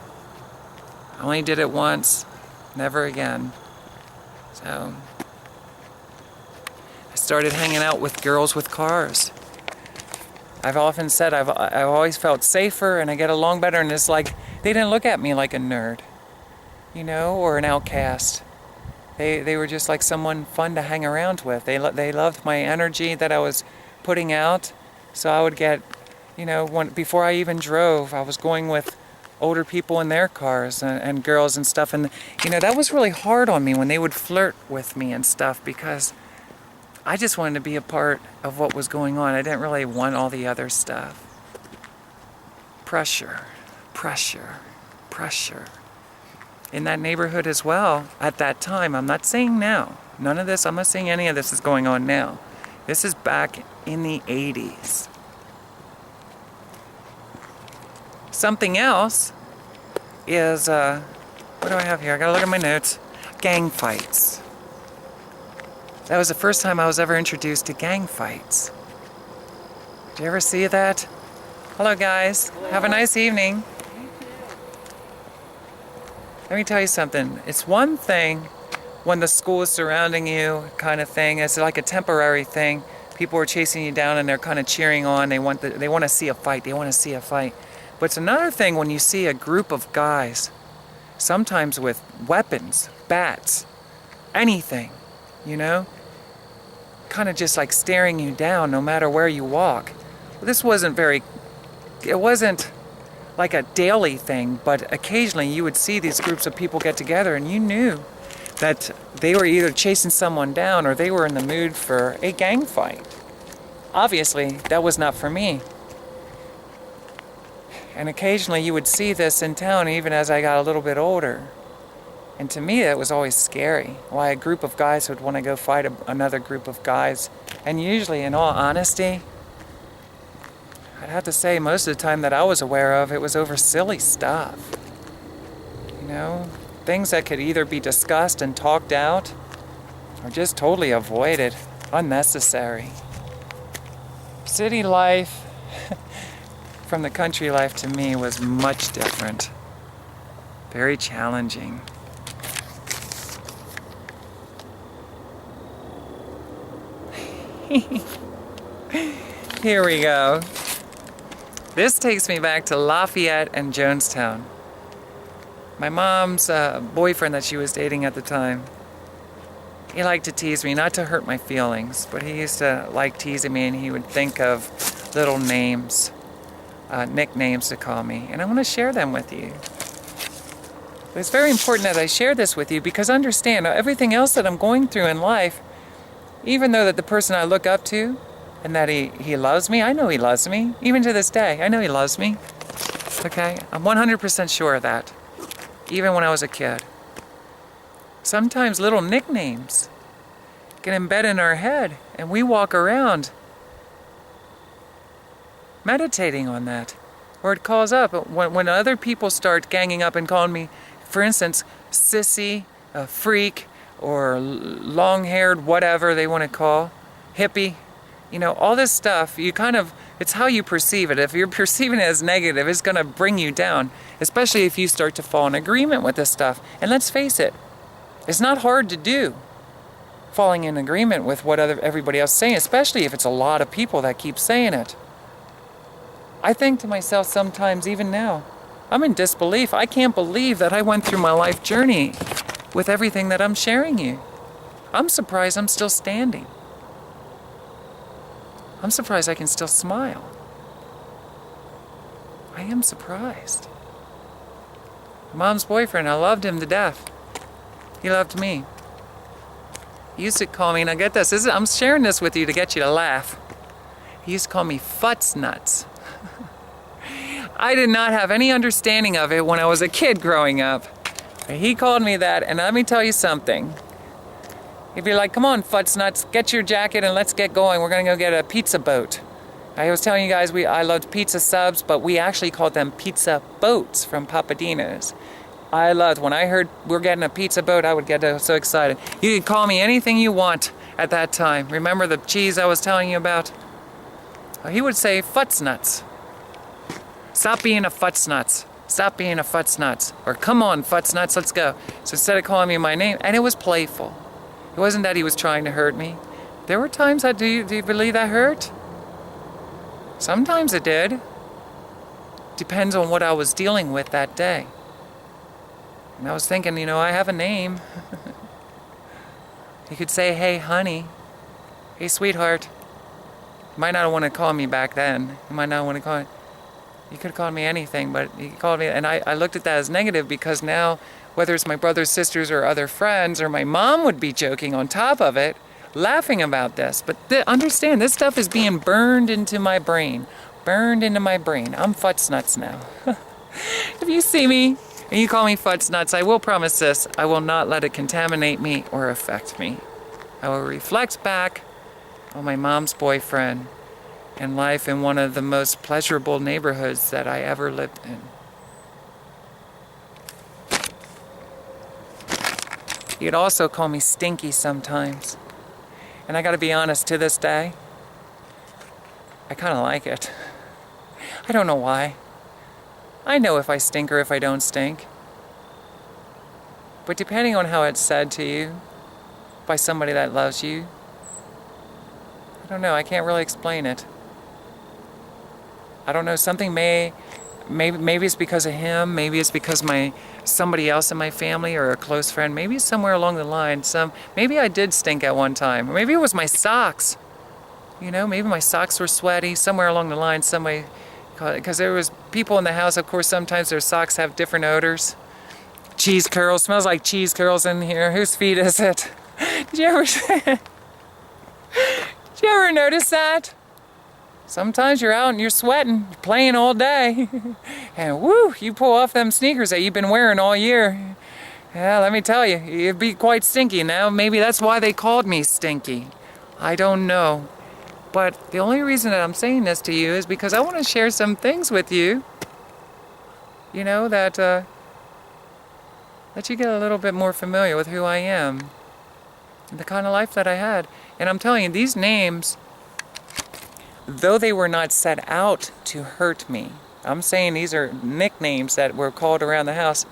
I only did it once, never again. So I started hanging out with girls with cars. I've often said I've always felt safer and I get along better, and it's like they didn't look at me like a nerd, you know, or an outcast. They were just like someone fun to hang around with. They loved my energy that I was putting out. So I would get, before I even drove, I was going with older people in their cars and girls and stuff. And, that was really hard on me when they would flirt with me and stuff, because I just wanted to be a part of what was going on. I didn't really want all the other stuff. Pressure, pressure, pressure. In that neighborhood as well, at that time, I'm not saying now. None of this, I'm not saying any of this is going on now. This is back in the 80s. Something else is, what do I have here? I gotta look at my notes. Gang fights. That was the first time I was ever introduced to gang fights. Did you ever see that? Hello guys. Hello. Have a nice evening. Let me tell you something. It's one thing when the school is surrounding you, kind of thing. It's like a temporary thing. People are chasing you down and they're kind of cheering on. They want to see a fight. They want to see a fight. But it's another thing when you see a group of guys, sometimes with weapons, bats, anything, kind of just like staring you down no matter where you walk. This wasn't it wasn't like a daily thing, but occasionally you would see these groups of people get together and you knew that they were either chasing someone down or they were in the mood for a gang fight. Obviously, that was not for me. And occasionally you would see this in town even as I got a little bit older. And to me, that was always scary. Why a group of guys would want to go fight another group of guys. And usually, in all honesty, I'd have to say most of the time that I was aware of, it was over silly stuff. Things that could either be discussed and talked out or just totally avoided, unnecessary. City life from the country life to me was much different. Very challenging. Here we go. This takes me back to Lafayette and Jonestown. My mom's boyfriend that she was dating at the time, he liked to tease me, not to hurt my feelings, but he used to like teasing me, and he would think of little names, nicknames to call me, and I want to share them with you. But it's very important that I share this with you, because understand, everything else that I'm going through in life, even though that the person I look up to and that he loves me, I know he loves me. Even to this day, I know he loves me. Okay? I'm 100% sure of that. Even when I was a kid. Sometimes little nicknames get in bed in our head and we walk around meditating on that. Or it calls up when other people start ganging up and calling me, for instance, sissy, a freak, or long-haired, whatever they want to call, hippie, you know, all this stuff, you kind of, it's how you perceive it. If you're perceiving it as negative, it's going to bring you down, especially if you start to fall in agreement with this stuff. And let's face it, it's not hard to do, falling in agreement with what everybody else is saying, especially if it's a lot of people that keep saying it. I think to myself sometimes, even now, I'm in disbelief. I can't believe that I went through my life journey with everything that I'm sharing you. I'm surprised I'm still standing. I'm surprised I can still smile. I am surprised. Mom's boyfriend, I loved him to death. He loved me. He used to call me, and I get this, I'm sharing this with you to get you to laugh. He used to call me futz nuts. I did not have any understanding of it when I was a kid growing up. He called me that, and let me tell you something. He'd be like, come on, futz nuts, get your jacket and let's get going. We're going to go get a pizza boat. I was telling you guys I loved pizza subs, but we actually called them pizza boats from Papadino's. I loved, when I heard we're getting a pizza boat, I would get so excited. You could call me anything you want at that time. Remember the cheese I was telling you about? He would say, futz nuts. Stop being a futz nuts. Stop being a futz nuts. Or come on, futz nuts, let's go. So instead of calling me my name, and it was playful. It wasn't that he was trying to hurt me. There were times do you believe that hurt? Sometimes it did. Depends on what I was dealing with that day. And I was thinking, you know, I have a name. You could say, hey, honey. Hey, sweetheart. You might not want to call me back then. You might not want to call me. You could have called me anything, but you called me, and I looked at that as negative because now, whether it's my brothers, sisters, or other friends, or my mom would be joking on top of it, laughing about this. But understand, this stuff is being burned into my brain. Burned into my brain. I'm futz nuts now. If you see me and you call me futz nuts, I will promise this, I will not let it contaminate me or affect me. I will reflect back on my mom's boyfriend and life in one of the most pleasurable neighborhoods that I ever lived in. You'd also call me stinky sometimes. And I gotta be honest, to this day, I kinda like it. I don't know why. I know if I stink or if I don't stink. But depending on how it's said to you by somebody that loves you, I don't know, I can't really explain it. I don't know, something maybe it's because of him, maybe it's because somebody else in my family or a close friend, maybe it's somewhere along the line, maybe I did stink at one time, or maybe it was my socks. You know, maybe my socks were sweaty, somewhere along the line, somebody, because there was people in the house, of course, sometimes their socks have different odors. Cheese curls, smells like cheese curls in here. Whose feet is it? Did you ever notice that? Sometimes you're out and you're sweating, you're playing all day, and woo, you pull off them sneakers that you've been wearing all year. Yeah, let me tell you, you'd be quite stinky. Now, maybe that's why they called me Stinky. I don't know. But the only reason that I'm saying this to you is because I want to share some things with you, you know, that you get a little bit more familiar with who I am, and the kind of life that I had. And I'm telling you, these names, though they were not set out to hurt me, I'm saying these are nicknames that were called around the house.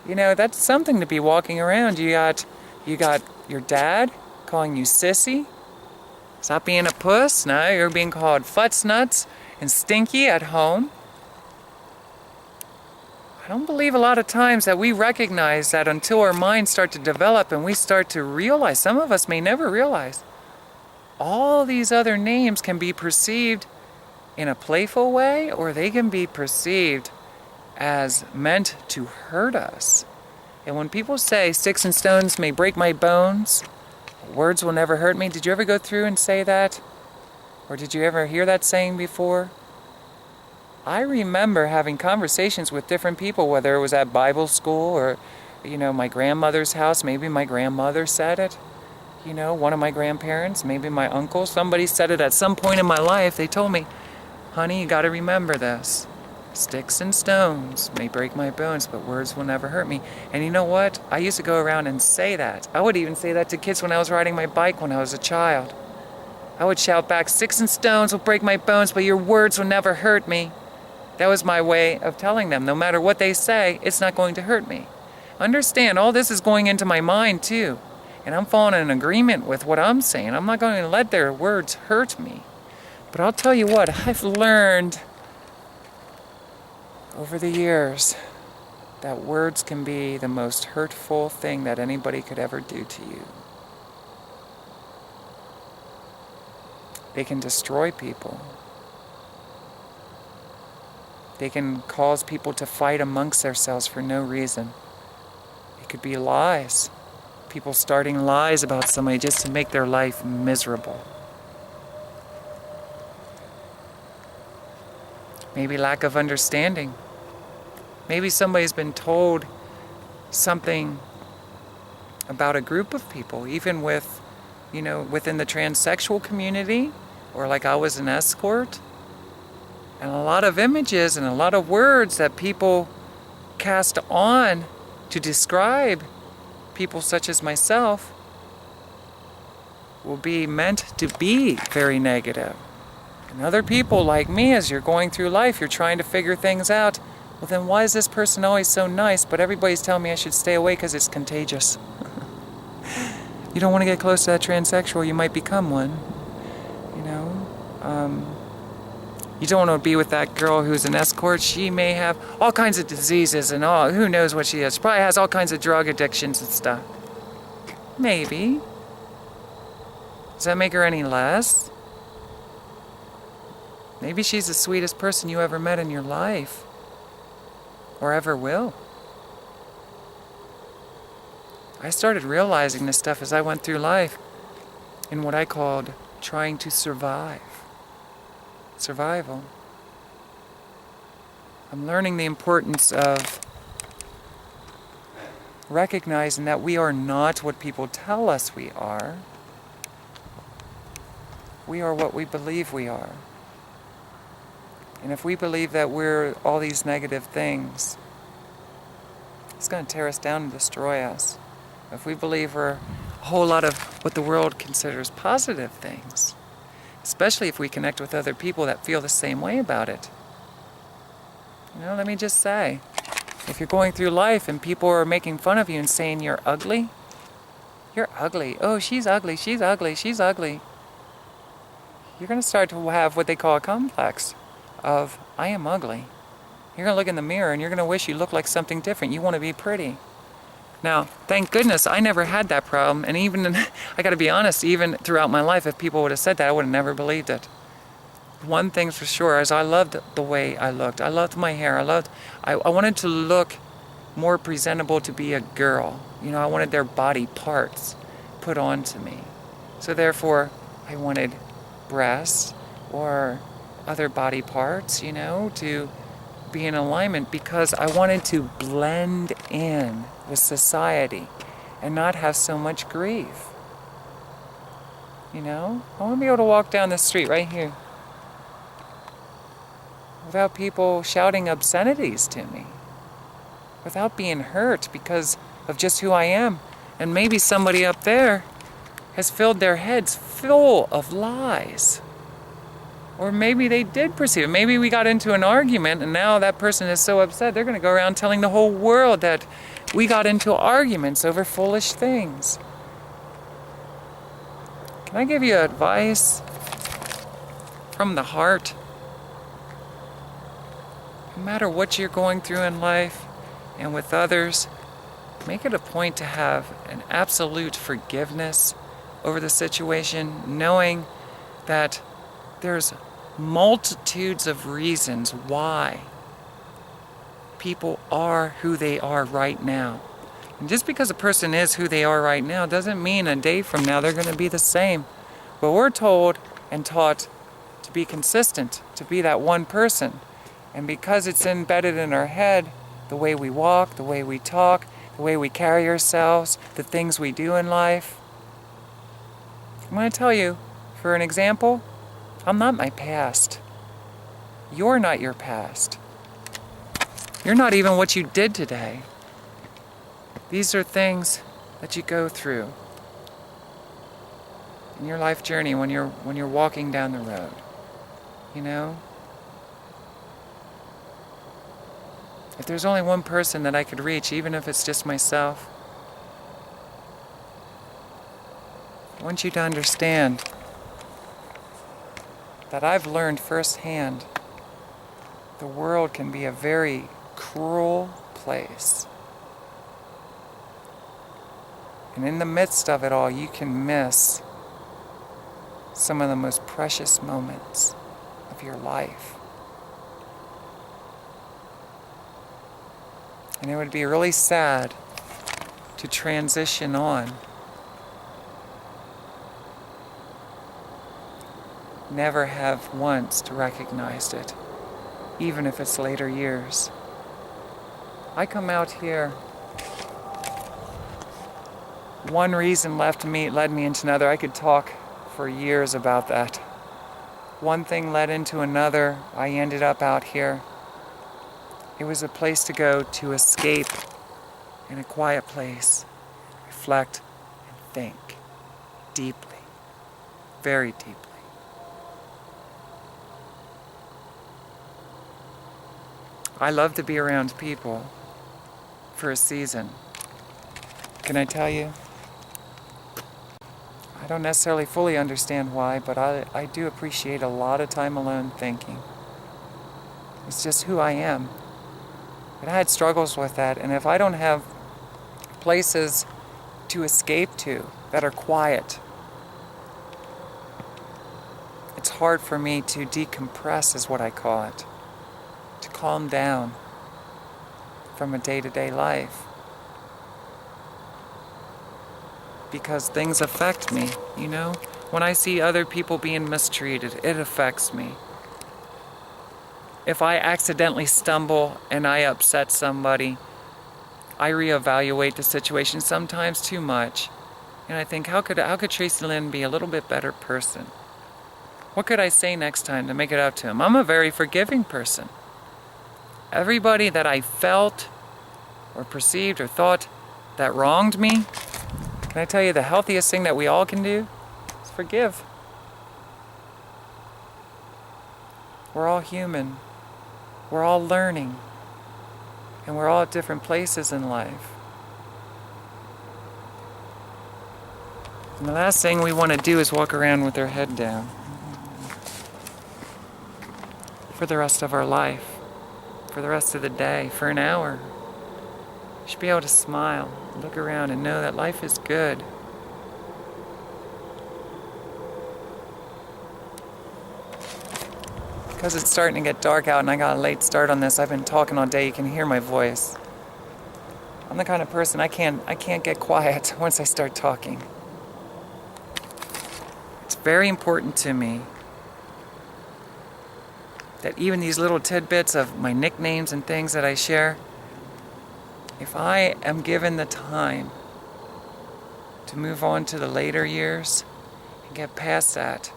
You know, that's something to be walking around. You got your dad calling you sissy. Stop being a puss. Now you're being called futz nuts and stinky at home. I don't believe a lot of times that we recognize that until our minds start to develop and we start to realize, some of us may never realize, all these other names can be perceived in a playful way, or they can be perceived as meant to hurt us. And when people say, sticks and stones may break my bones, words will never hurt me, did you ever go through and say that? Or did you ever hear that saying before? I remember having conversations with different people, whether it was at Bible school or, you know, my grandmother's house, maybe my grandmother said it. You know, one of my grandparents, maybe my uncle, somebody said it at some point in my life. They told me, honey, you got to remember this. Sticks and stones may break my bones, but words will never hurt me. And you know what? I used to go around and say that. I would even say that to kids when I was riding my bike when I was a child. I would shout back, sticks and stones will break my bones, but your words will never hurt me. That was my way of telling them, no matter what they say, it's not going to hurt me. Understand, all this is going into my mind too. And I'm falling in agreement with what I'm saying. I'm not going to let their words hurt me. But I'll tell you what, I've learned over the years that words can be the most hurtful thing that anybody could ever do to you. They can destroy people. They can cause people to fight amongst themselves for no reason. It could be lies. People starting lies about somebody just to make their life miserable. Maybe lack of understanding. Maybe somebody's been told something about a group of people, even with, you know, within the transsexual community, or like I was an escort. And a lot of images and a lot of words that people cast on to describe people such as myself will be meant to be very negative. And other people like me, as you're going through life, you're trying to figure things out. Well, then why is this person always so nice, but everybody's telling me I should stay away because it's contagious? You don't want to get close to that transsexual, you might become one. You know? You don't want to be with that girl who's an escort. She may have all kinds of diseases and all, who knows what she has. She probably has all kinds of drug addictions and stuff. Maybe. Does that make her any less? Maybe she's the sweetest person you ever met in your life. Or ever will. I started realizing this stuff as I went through life in what I called trying to survive. Survival. I'm learning the importance of recognizing that we are not what people tell us we are. We are what we believe we are. And if we believe that we're all these negative things, it's going to tear us down and destroy us. If we believe we're a whole lot of what the world considers positive things, especially if we connect with other people that feel the same way about it. You know, let me just say, if you're going through life and people are making fun of you and saying you're ugly, you're ugly. Oh, she's ugly, she's ugly, she's ugly. You're going to start to have what they call a complex of, I am ugly. You're going to look in the mirror and you're going to wish you looked like something different. You want to be pretty. Now, thank goodness I never had that problem, and even, I got to be honest, even throughout my life, if people would have said that, I would have never believed it. One thing for sure is I loved the way I looked. I loved my hair. I wanted to look more presentable to be a girl. You know, I wanted their body parts put onto me. So therefore, I wanted breasts or other body parts, you know, to be in alignment, because I wanted to blend in with society and not have so much grief. You know, I want to be able to walk down the street right here without people shouting obscenities to me, without being hurt because of just who I am. And maybe somebody up there has filled their heads full of lies. Or maybe they did perceive it. Maybe we got into an argument and now that person is so upset they're going to go around telling the whole world that we got into arguments over foolish things. Can I give you advice from the heart? No matter what you're going through in life and with others, make it a point to have an absolute forgiveness over the situation, knowing that there's multitudes of reasons why people are who they are right now. And just because a person is who they are right now doesn't mean a day from now they're going to be the same. But we're told and taught to be consistent, to be that one person. And because it's embedded in our head, the way we walk, the way we talk, the way we carry ourselves, the things we do in life, I'm going to tell you, for an example, I'm not my past. You're not your past. You're not even what you did today. These are things that you go through in your life journey when you're walking down the road. You know? If there's only one person that I could reach, even if it's just myself, I want you to understand that I've learned firsthand the world can be a very cruel place. And in the midst of it all, you can miss some of the most precious moments of your life. And it would be really sad to transition on, never have once recognized it, even if it's later years. I come out here, one reason led me into another. I could talk for years about that. One thing led into another. I ended up out here. It was a place to go to escape, in a quiet place, reflect and think deeply, very deeply. I love to be around people for a season. Can I tell you? I don't necessarily fully understand why, but I do appreciate a lot of time alone thinking. It's just who I am. And I had struggles with that, and if I don't have places to escape to that are quiet, it's hard for me to decompress, is what I call it. To calm down from a day-to-day life. Because things affect me, you know? When I see other people being mistreated, it affects me. If I accidentally stumble and I upset somebody, I reevaluate the situation, sometimes too much. And I think, how could Tracilyn be a little bit better person? What could I say next time to make it up to him? I'm a very forgiving person. Everybody that I felt or perceived or thought that wronged me, can I tell you the healthiest thing that we all can do is forgive. We're all human. We're all learning. And we're all at different places in life. And the last thing we want to do is walk around with our head down for the rest of our life, for the rest of the day, for an hour. You should be able to smile, look around, and know that life is good. Because it's starting to get dark out and I got a late start on this, I've been talking all day. You can hear my voice. I'm the kind of person I can't get quiet once I start talking. It's very important to me that even these little tidbits of my nicknames and things that I share, if I am given the time to move on to the later years and get past that,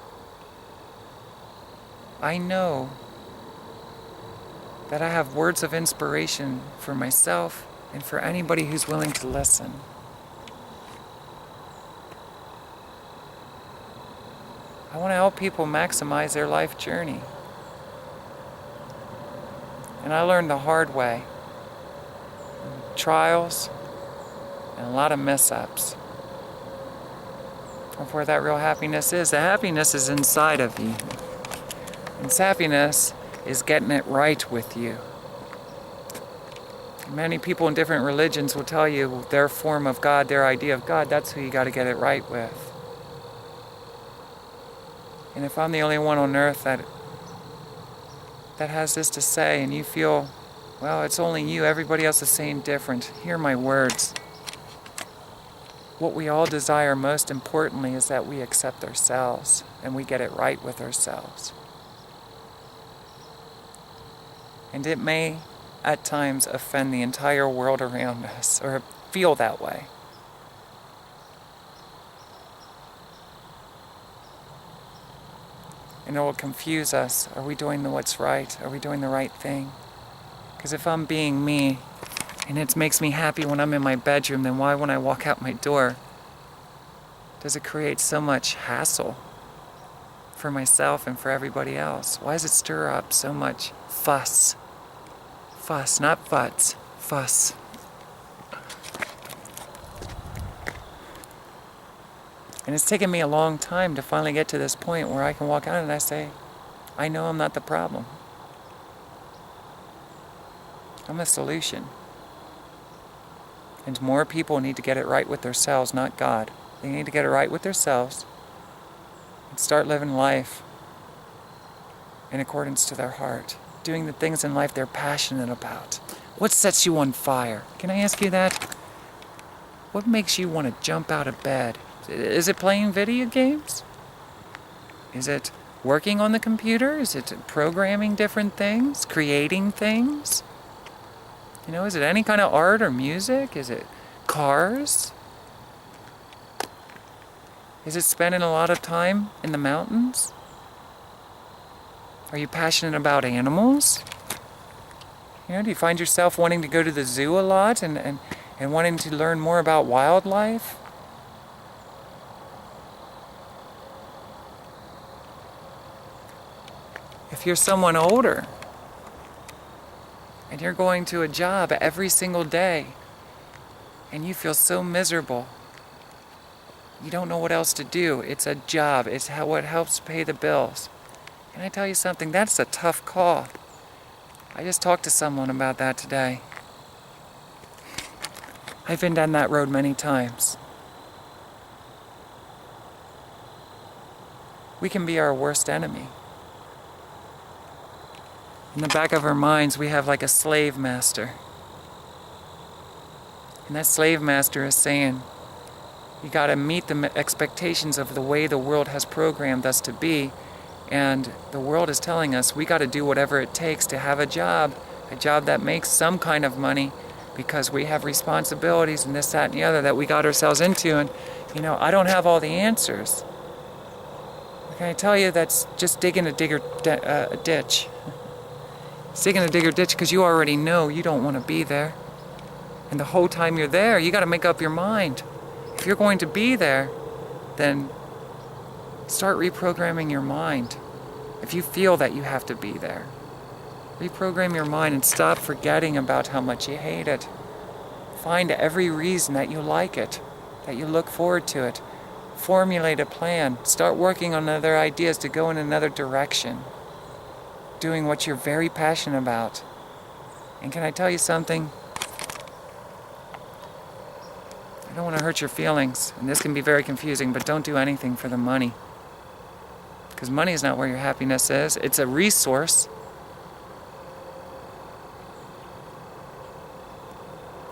I know that I have words of inspiration for myself and for anybody who's willing to listen. I want to help people maximize their life journey. And I learned the hard way. Trials and a lot of mishaps. Of where that real happiness is. The happiness is inside of you. And happiness is getting it right with you. Many people in different religions will tell you their form of God, their idea of God, that's who you got to get it right with. And if I'm the only one on earth that has this to say, and you feel, well, it's only you, everybody else is saying different, hear my words. What we all desire most importantly is that we accept ourselves and we get it right with ourselves. And it may, at times, offend the entire world around us, or feel that way. And it will confuse us. Are we doing what's right? Are we doing the right thing? Because if I'm being me, and it makes me happy when I'm in my bedroom, then why when I walk out my door does it create so much hassle for myself and for everybody else? Why does it stir up so much fuss? Fuss, not futz. Fuss. And it's taken me a long time to finally get to this point where I can walk out and I say, I know I'm not the problem. I'm a solution. And more people need to get it right with themselves, not God. They need to get it right with themselves and start living life in accordance to their heart, doing the things in life they're passionate about. What sets you on fire? Can I ask you that? What makes you want to jump out of bed? Is it playing video games? Is it working on the computer? Is it programming different things? Creating things? You know, is it any kind of art or music? Is it cars? Is it spending a lot of time in the mountains? Are you passionate about animals? You know, do you find yourself wanting to go to the zoo a lot and wanting to learn more about wildlife? If you're someone older and you're going to a job every single day and you feel so miserable, you don't know what else to do. It's a job. It's what helps pay the bills. Can I tell you something? That's a tough call. I just talked to someone about that today. I've been down that road many times. We can be our worst enemy. In the back of our minds, we have like a slave master. And that slave master is saying, you got to meet the expectations of the way the world has programmed us to be. And the world is telling us we got to do whatever it takes to have a job that makes some kind of money, because we have responsibilities and this, that, and the other that we got ourselves into. And, you know, I don't have all the answers. Can I tell you, that's just digging a ditch. It's digging a digger ditch because you already know you don't want to be there. And the whole time you're there, you got to make up your mind. If you're going to be there, then start reprogramming your mind. If you feel that you have to be there, reprogram your mind and stop forgetting about how much you hate it. Find every reason that you like it, that you look forward to it. Formulate a plan. Start working on other ideas to go in another direction. Doing what you're very passionate about. And can I tell you something? I don't want to hurt your feelings, and this can be very confusing, but don't do anything for the money. Because money is not where your happiness is. It's a resource.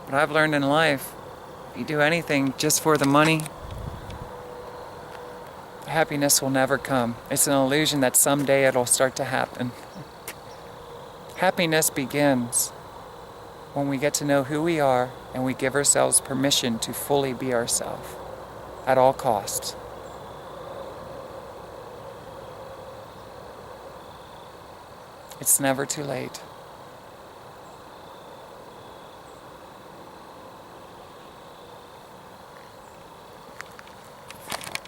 But I've learned in life, if you do anything just for the money, happiness will never come. It's an illusion that someday it'll start to happen. Happiness begins when we get to know who we are and we give ourselves permission to fully be ourselves at all costs. It's never too late.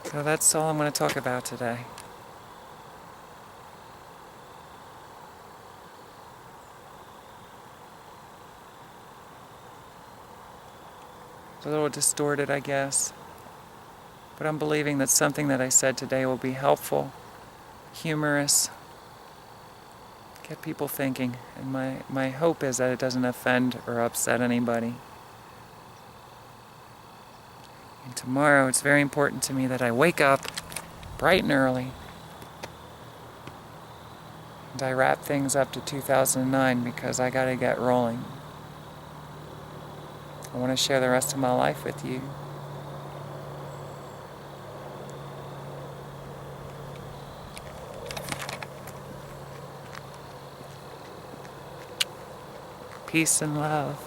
So that's all I'm going to talk about today. It's a little distorted, I guess. But I'm believing that something that I said today will be helpful, humorous, get people thinking. And my hope is that it doesn't offend or upset anybody. And tomorrow, it's very important to me that I wake up bright and early. And I wrap things up to 2009 because I gotta get rolling. I want to share the rest of my life with you. Peace and love.